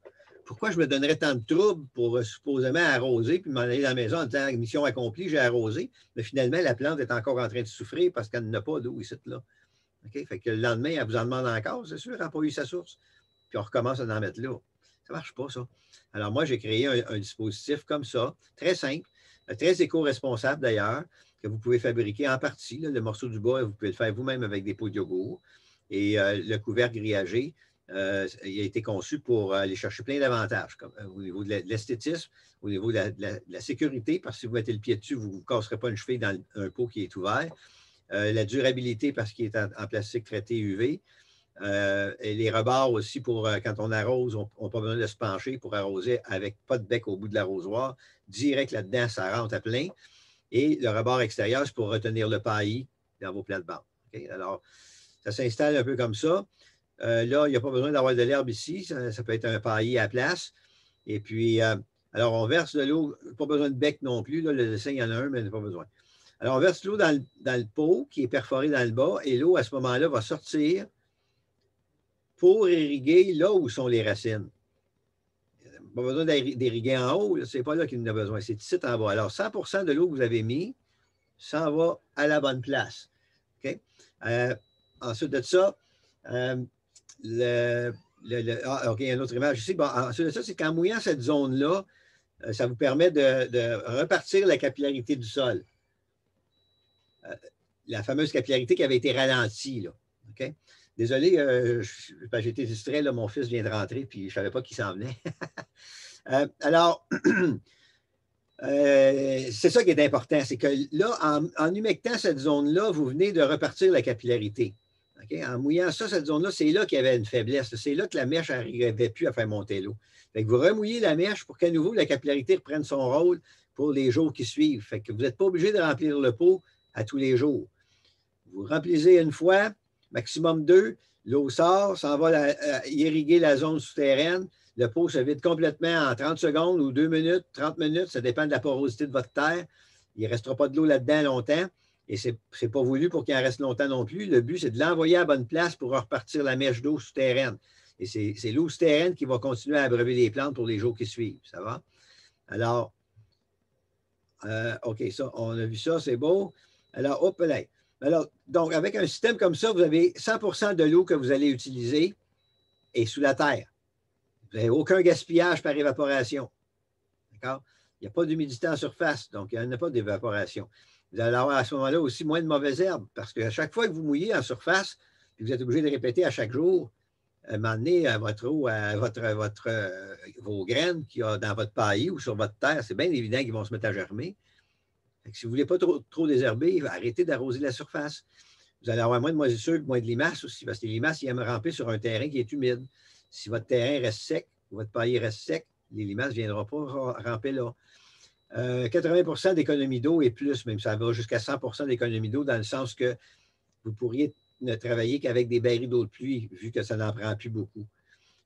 A: Pourquoi je me donnerais tant de troubles pour supposément arroser puis m'en aller dans la maison en disant mission accomplie, j'ai arrosé. Mais finalement, la plante est encore en train de souffrir parce qu'elle n'a pas d'eau ici, là. Okay? Fait que le lendemain, elle vous en demande encore, c'est sûr, elle n'a pas eu sa source. Puis on recommence à en mettre là. Ça ne marche pas, ça. Alors, moi, j'ai créé un dispositif comme ça, très simple, très éco-responsable d'ailleurs, que vous pouvez fabriquer en partie. Là, le morceau du bois, vous pouvez le faire vous-même avec des pots de yogourt. Et le couvercle grillagé, il a été conçu pour aller chercher plein d'avantages, comme au niveau de l'esthétisme, au niveau de la sécurité, parce que si vous mettez le pied dessus, vous ne vous casserez pas une cheville dans un pot qui est ouvert. La durabilité, parce qu'il est en plastique traité UV. Et les rebords aussi, pour quand on arrose, on n'a pas besoin de se pencher pour arroser avec pas de bec au bout de l'arrosoir. Direct là-dedans, ça rentre à plein. Et le rebord extérieur, c'est pour retenir le paillis dans vos plates-bandes. Okay? Alors, ça s'installe un peu comme ça. Là, il n'y a pas besoin d'avoir de l'herbe ici. Ça peut être un paillis à place. Et puis, alors, on verse de l'eau. Pas besoin de bec non plus. Là, le dessin, il y en a un, mais il n'y a pas besoin. Alors, on verse l'eau dans le pot qui est perforé dans le bas. Et l'eau, à ce moment-là, va sortir pour irriguer là où sont les racines. Pas besoin d'irriguer en haut, ce n'est pas là qu'il en a besoin, c'est ici en bas. Alors, 100% de l'eau que vous avez mis s'en va à la bonne place. Okay? Ensuite de ça, OK, il y a une autre image ici. Bon, ensuite de ça, c'est qu'en mouillant cette zone-là, ça vous permet de repartir la capillarité du sol. La fameuse capillarité qui avait été ralentie, là. OK? Désolé, j'ai été distrait, là, mon fils vient de rentrer, puis je ne savais pas qu'il s'en venait. Alors, c'est ça qui est important, c'est que là, en humectant cette zone-là, vous venez de repartir la capillarité. Okay? En mouillant ça, cette zone-là, c'est là qu'il y avait une faiblesse. C'est là que la mèche n'arrivait plus à faire monter l'eau. Vous remouillez la mèche pour qu'à nouveau, la capillarité reprenne son rôle pour les jours qui suivent. Fait que vous n'êtes pas obligé de remplir le pot à tous les jours. Vous remplissez une fois, maximum 2, l'eau sort, s'en va irriguer la zone souterraine. Le pot se vide complètement en 30 secondes ou 2 minutes, 30 minutes, ça dépend de la porosité de votre terre. Il ne restera pas de l'eau là-dedans longtemps et ce n'est pas voulu pour qu'il en reste longtemps non plus. Le but, c'est de l'envoyer à la bonne place pour repartir la mèche d'eau souterraine. Et c'est l'eau souterraine qui va continuer à abreuver les plantes pour les jours qui suivent. Ça va? Alors, OK, ça, on a vu ça, c'est beau. Alors, hop là. Alors, donc, avec un système comme ça, vous avez 100% de l'eau que vous allez utiliser est sous la terre. Vous n'avez aucun gaspillage par évaporation. D'accord? Il n'y a pas d'humidité en surface, donc il n'y en a pas d'évaporation. Vous allez avoir à ce moment-là aussi moins de mauvaises herbes, parce qu'à chaque fois que vous mouillez en surface, puis vous êtes obligé de répéter à chaque jour, m'amener à votre eau, à vos graines qu'il y a dans votre paillis ou sur votre terre, c'est bien évident qu'ils vont se mettre à germer. Si vous ne voulez pas trop désherber, arrêtez d'arroser la surface. Vous allez avoir moins de moisissure, moins de limaces aussi, parce que les limaces, ils aiment ramper sur un terrain qui est humide. Si votre terrain reste sec, votre paillis reste sec, les limaces ne viendront pas ramper là. 80% d'économie d'eau et plus, même ça va jusqu'à 100% d'économie d'eau, dans le sens que vous pourriez ne travailler qu'avec des barils d'eau de pluie, vu que ça n'en prend plus beaucoup.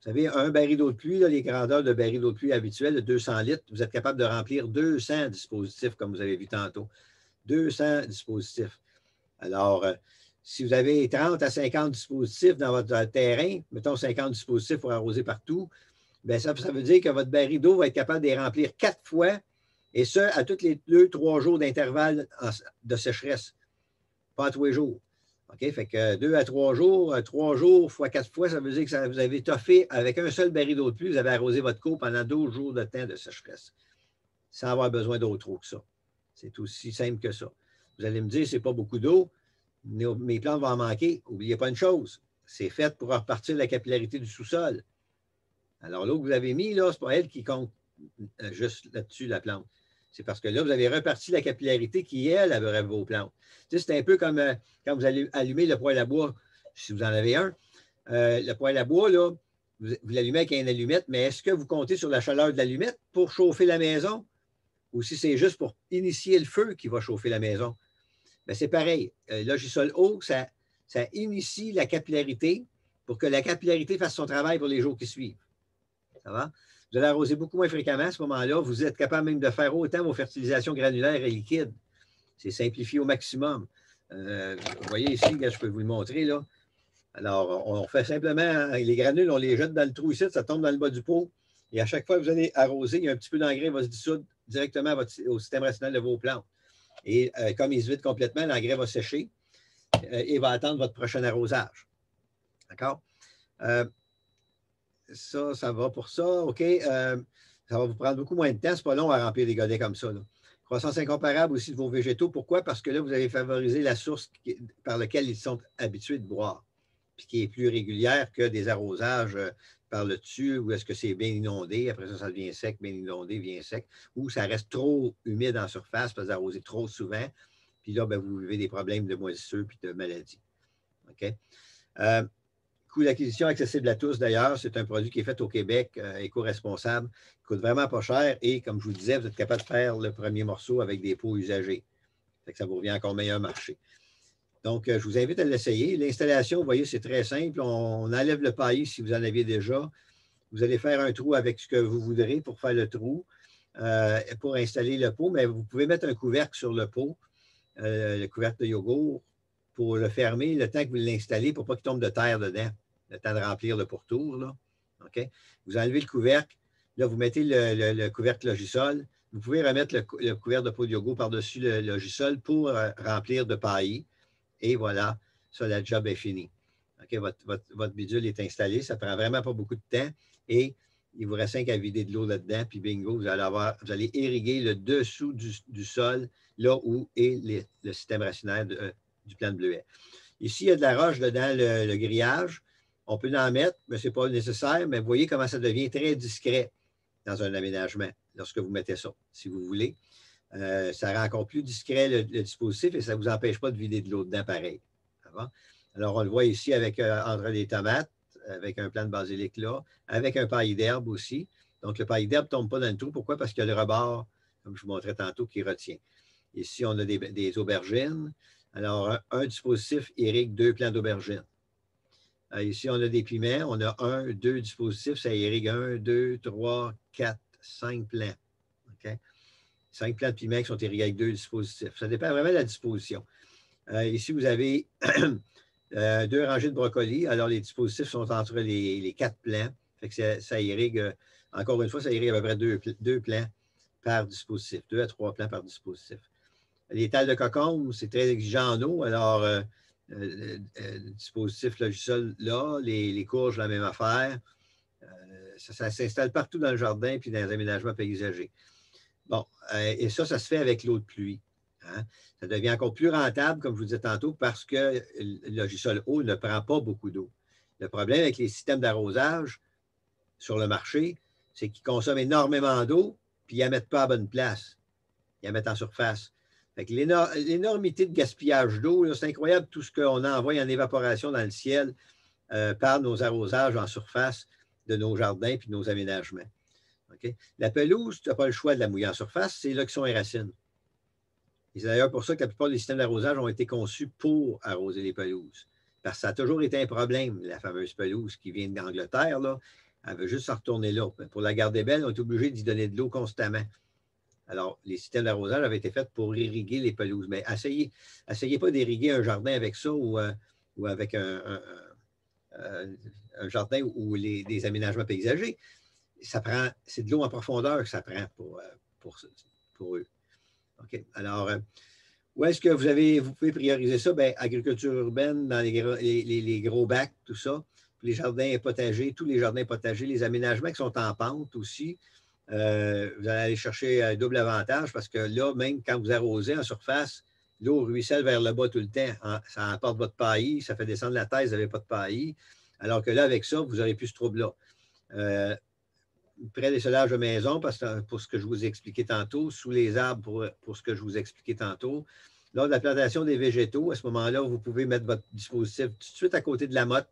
A: Vous savez, un baril d'eau de pluie, là, les grandeurs de barils d'eau de pluie habituels de 200 litres, vous êtes capable de remplir 200 dispositifs, comme vous avez vu tantôt. 200 dispositifs. Alors, si vous avez 30 à 50 dispositifs dans votre terrain, mettons 50 dispositifs pour arroser partout, bien, ça veut dire que votre baril d'eau va être capable de les remplir 4 fois, et ce, à tous les 2-3 jours d'intervalle de sécheresse, pas à tous les jours. OK? Fait que 2 à 3 jours, 3 jours fois 4 fois, ça veut dire que vous avez toffé avec un seul baril d'eau de pluie, vous avez arrosé votre cour pendant 12 jours de temps de sécheresse, sans avoir besoin d'eau trop que ça. C'est aussi simple que ça. Vous allez me dire, c'est pas beaucoup d'eau, mes plantes vont en manquer. N'oubliez pas une chose, c'est fait pour repartir la capillarité du sous-sol. Alors, l'eau que vous avez mis, là, ce n'est pas elle qui compte juste là-dessus, la plante. C'est parce que là, vous avez reparti la capillarité qui, elle, avait vos plantes. Tu sais, c'est un peu comme quand vous allez allumer le poêle à bois, si vous en avez un. Le poêle à bois, là, vous l'allumez avec une allumette, mais est-ce que vous comptez sur la chaleur de l'allumette pour chauffer la maison? Ou si c'est juste pour initier le feu qui va chauffer la maison? Bien, c'est pareil. Logisol eau, ça initie la capillarité pour que la capillarité fasse son travail pour les jours qui suivent. Ça va? Vous allez arroser beaucoup moins fréquemment à ce moment-là. Vous êtes capable même de faire autant vos fertilisations granulaires et liquides. C'est simplifié au maximum. Vous voyez ici, je peux vous le montrer, là. Alors, on fait simplement, les granules, on les jette dans le trou ici, ça tombe dans le bas du pot. Et à chaque fois que vous allez arroser, il y a un petit peu d'engrais qui va se dissoudre directement au système racinaire de vos plantes. Et comme il se vide complètement, l'engrais va sécher et va attendre votre prochain arrosage. D'accord? Ça va pour ça. OK. Ça va vous prendre beaucoup moins de temps. Ce n'est pas long à remplir des godets comme ça, là. Croissance incomparable aussi de vos végétaux. Pourquoi? Parce que là, vous avez favorisé la source par laquelle ils sont habitués de boire, puis qui est plus régulière que des arrosages par le dessus, où est-ce que c'est bien inondé, après ça, ça devient sec, bien inondé, bien sec, ou ça reste trop humide en surface parce que vous arrosez trop souvent, puis là, bien, vous vivez des problèmes de moisissure puis de maladies. OK? Coût d'acquisition accessible à tous, d'ailleurs. C'est un produit qui est fait au Québec, éco-responsable, qui coûte vraiment pas cher et, comme je vous disais, vous êtes capable de faire le premier morceau avec des pots usagés. Fait que ça vous revient encore meilleur marché. Donc, je vous invite à l'essayer. L'installation, vous voyez, c'est très simple. On enlève le paillis si vous en aviez déjà. Vous allez faire un trou avec ce que vous voudrez pour faire le trou, pour installer le pot, mais vous pouvez mettre un couvercle sur le pot, le couvercle de yogourt, pour le fermer le temps que vous l'installez pour pas qu'il tombe de terre dedans, le temps de remplir le pourtour. Là. OK? Vous enlevez le couvercle. Là, vous mettez le couvercle Logisol. Vous pouvez remettre le couvercle de pot de yogourt par-dessus le Logisol pour remplir de paillis. Et voilà, ça, la job est finie. OK, votre bidule est installé. Ça ne prend vraiment pas beaucoup de temps. Et il vous reste 5 à vider de l'eau là-dedans. Puis bingo, vous allez irriguer le dessous du sol, là où est le système racinaire du plant de bleuet. Ici, il y a de la roche dedans le grillage. On peut en mettre, mais ce n'est pas nécessaire. Mais vous voyez comment ça devient très discret dans un aménagement lorsque vous mettez ça, si vous voulez. Ça rend encore plus discret le dispositif et ça ne vous empêche pas de vider de l'eau dedans pareil. Alors, on le voit ici avec entre les tomates, avec un plant de basilic là, avec un paillis d'herbe aussi. Donc, le paillis d'herbe ne tombe pas dans le trou. Pourquoi? Parce qu'il y a le rebord, comme je vous montrais tantôt, qui retient. Ici, on a des aubergines. Alors, un dispositif irrigue 2 plants d'aubergines. Ici, on a des piments. On a 2 dispositifs. Ça irrigue 1, 2, 3, 4, 5 plants. OK? 5 plants de piments qui sont irrigués avec 2 dispositifs. Ça dépend vraiment de la disposition. Ici, vous avez 2 rangées de brocolis. Alors, les dispositifs sont entre les 4 plants. Fait que ça irrigue, encore une fois, ça irrigue à peu près 2 plants par dispositif. 2 à 3 plants par dispositif. Les talles de cocombe, c'est très exigeant en eau. Alors, le dispositif Logisol là, les courges, la même affaire. Ça s'installe partout dans le jardin puis dans les aménagements paysagers. Bon, et ça se fait avec l'eau de pluie. Hein? Ça devient encore plus rentable, comme je vous disais tantôt, parce que le Logisol eau ne prend pas beaucoup d'eau. Le problème avec les systèmes d'arrosage sur le marché, c'est qu'ils consomment énormément d'eau, puis ils ne la mettent pas à bonne place. Ils la mettent en surface. Fait que l'énormité de gaspillage d'eau, c'est incroyable tout ce qu'on envoie en évaporation dans le ciel par nos arrosages en surface de nos jardins et de nos aménagements. Okay? La pelouse, tu n'as pas le choix de la mouiller en surface, c'est là que sont les racines. Et c'est d'ailleurs pour ça que la plupart des systèmes d'arrosage ont été conçus pour arroser les pelouses. Parce que ça a toujours été un problème, la fameuse pelouse qui vient d'Angleterre, là, elle veut juste s'en retourner là. Pour la garder belle, on est obligé d'y donner de l'eau constamment. Alors, les systèmes d'arrosage avaient été faits pour irriguer les pelouses. Mais essayez pas d'irriguer un jardin avec ça ou avec un jardin ou des aménagements paysagers. c'est de l'eau en profondeur que ça prend pour eux. OK. Alors, où est-ce que vous pouvez prioriser ça? Bien, agriculture urbaine, dans les gros bacs, tout ça. Les jardins potagers, tous les jardins potagers, les aménagements qui sont en pente aussi. Vous allez aller chercher un double avantage parce que là, même quand vous arrosez en surface, l'eau ruisselle vers le bas tout le temps. Ça apporte votre paillis, ça fait descendre la terre, vous n'avez pas de paillis. Alors que là, avec ça, vous n'aurez plus ce trouble-là. Près des solages de maison, parce que pour ce que je vous ai expliqué tantôt, sous les arbres pour ce que je vous ai expliqué tantôt. Lors de la plantation des végétaux, à ce moment-là, vous pouvez mettre votre dispositif tout de suite à côté de la motte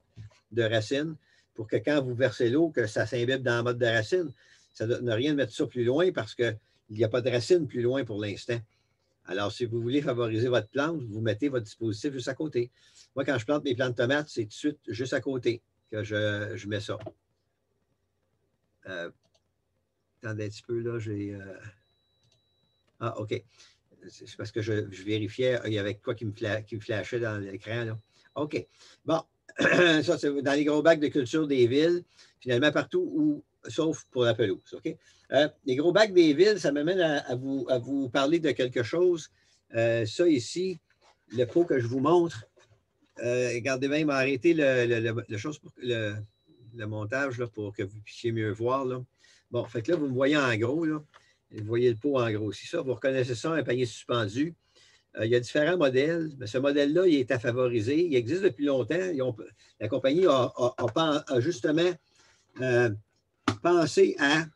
A: de racine pour que quand vous versez l'eau, que ça s'imbibe dans la motte de racine. Ça ne donne rien de mettre ça plus loin parce qu'il n'y a pas de racine plus loin pour l'instant. Alors, si vous voulez favoriser votre plante, vous mettez votre dispositif juste à côté. Moi, quand je plante mes plantes de tomates, c'est tout de suite juste à côté que je mets ça. Attendez un petit peu, là, j'ai... Ah, OK. C'est parce que je vérifiais, il y avait quoi qui me flashait dans l'écran, là. OK. Bon, ça, c'est dans les gros bacs de culture des villes, finalement, partout, sauf pour la pelouse, OK? Les gros bacs des villes, ça m'amène à vous parler de quelque chose. Ça, ici, le pot que je vous montre, regardez bien, il m'a arrêté le montage là, pour que vous puissiez mieux voir, là. Bon, fait que là, vous me voyez en gros, là. Vous voyez le pot en gros. C'est ça, vous reconnaissez ça, un panier suspendu. Il y a différents modèles, mais ce modèle-là, il est à favoriser. Il existe depuis longtemps. La compagnie a justement pensé à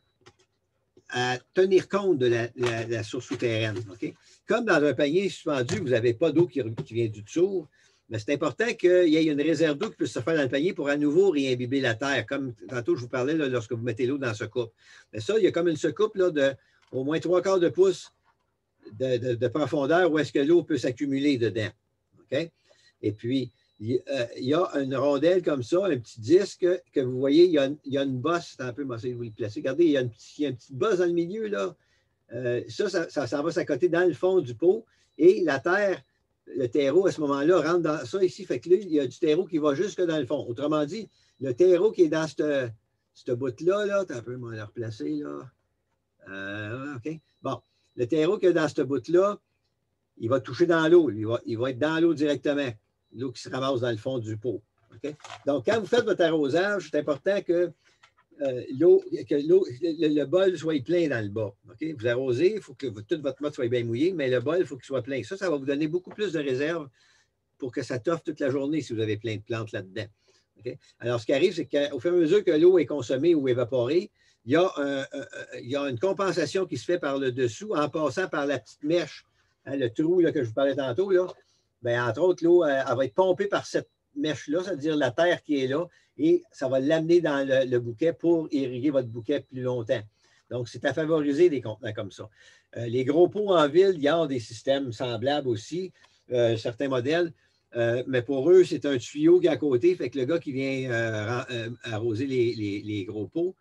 A: tenir compte de la source souterraine. Okay? Comme dans un panier suspendu, vous n'avez pas d'eau qui vient du dessous, mais c'est important qu'il y ait une réserve d'eau qui puisse se faire dans le panier pour à nouveau réimbiber la terre, comme tantôt je vous parlais là, lorsque vous mettez l'eau dans ce coupe. Mais ça, il y a comme une secoupe là, de au moins 3/4 de pouce de profondeur où est-ce que l'eau peut s'accumuler dedans. Okay? Et puis, il y a une rondelle comme ça, un petit disque que vous voyez, il y a une bosse, c'est un peu, moi, je vais vous le placer. Regardez, il y a une petite bosse dans le milieu, là. Ça va s'accoter dans le fond du pot et la terre, le terreau, à ce moment-là, rentre dans ça ici. Fait que là, il y a du terreau qui va jusque dans le fond. Autrement dit, le terreau qui est dans cette bout-là, là, tu as un peu, moi, le replacer, là. OK. Bon, le terreau qui est dans cette bout-là, il va toucher dans l'eau. Il va être dans l'eau directement. L'eau qui se ramasse dans le fond du pot. Okay? Donc, quand vous faites votre arrosage, c'est important que le bol soit plein dans le bas. Okay? Vous arrosez, il faut que toute votre motte soit bien mouillée, mais le bol, il faut qu'il soit plein. Ça va vous donner beaucoup plus de réserve pour que ça toffe toute la journée si vous avez plein de plantes là-dedans. Okay? Alors, ce qui arrive, c'est qu'au fur et à mesure que l'eau est consommée ou évaporée, il y a une compensation qui se fait par le dessous en passant par la petite mèche, hein, le trou là, que je vous parlais tantôt. Là. Bien, entre autres, l'eau, elle va être pompée par cette mèche-là, c'est-à-dire la terre qui est là, et ça va l'amener dans le bouquet pour irriguer votre bouquet plus longtemps. Donc, c'est à favoriser des contenants comme ça. Les gros pots en ville, il y a des systèmes semblables aussi, certains modèles, mais pour eux, c'est un tuyau qui est à côté, fait que le gars qui vient arroser les gros pots,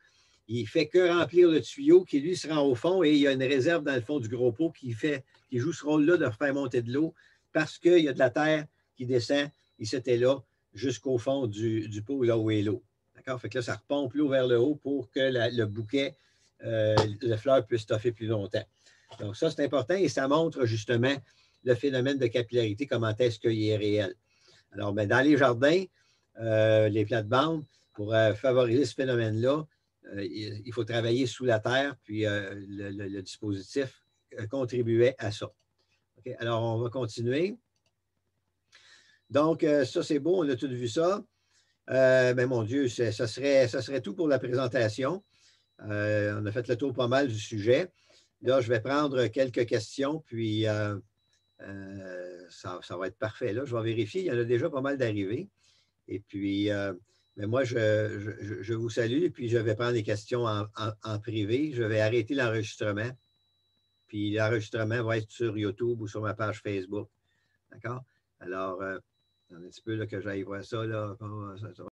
A: il ne fait que remplir le tuyau qui, lui, se rend au fond et il y a une réserve dans le fond du gros pot qui joue ce rôle-là de faire monter de l'eau parce qu'il y a de la terre qui descend, ici et là, jusqu'au fond du pot, là où est l'eau. D'accord? Fait que là, ça repompe l'eau vers le haut pour que le bouquet de fleurs puisse stoffer plus longtemps. Donc, ça, c'est important et ça montre justement le phénomène de capillarité, comment est-ce qu'il est réel. Alors, bien, dans les jardins, les plates-bandes, pour favoriser ce phénomène-là, il faut travailler sous la terre, puis le dispositif contribuait à ça. Okay? Alors, on va continuer. Donc, ça, c'est beau, on a tout vu ça. Mais mon Dieu, ça serait tout pour la présentation. On a fait le tour pas mal du sujet. Là, je vais prendre quelques questions, puis ça va être parfait. Là, je vais vérifier, il y en a déjà pas mal d'arrivées. Et puis, mais moi, je vous salue, et puis je vais prendre les questions en privé. Je vais arrêter l'enregistrement. Puis l'enregistrement va être sur YouTube ou sur ma page Facebook. D'accord? Alors, un petit peu là, que j'aille voir ça. Là.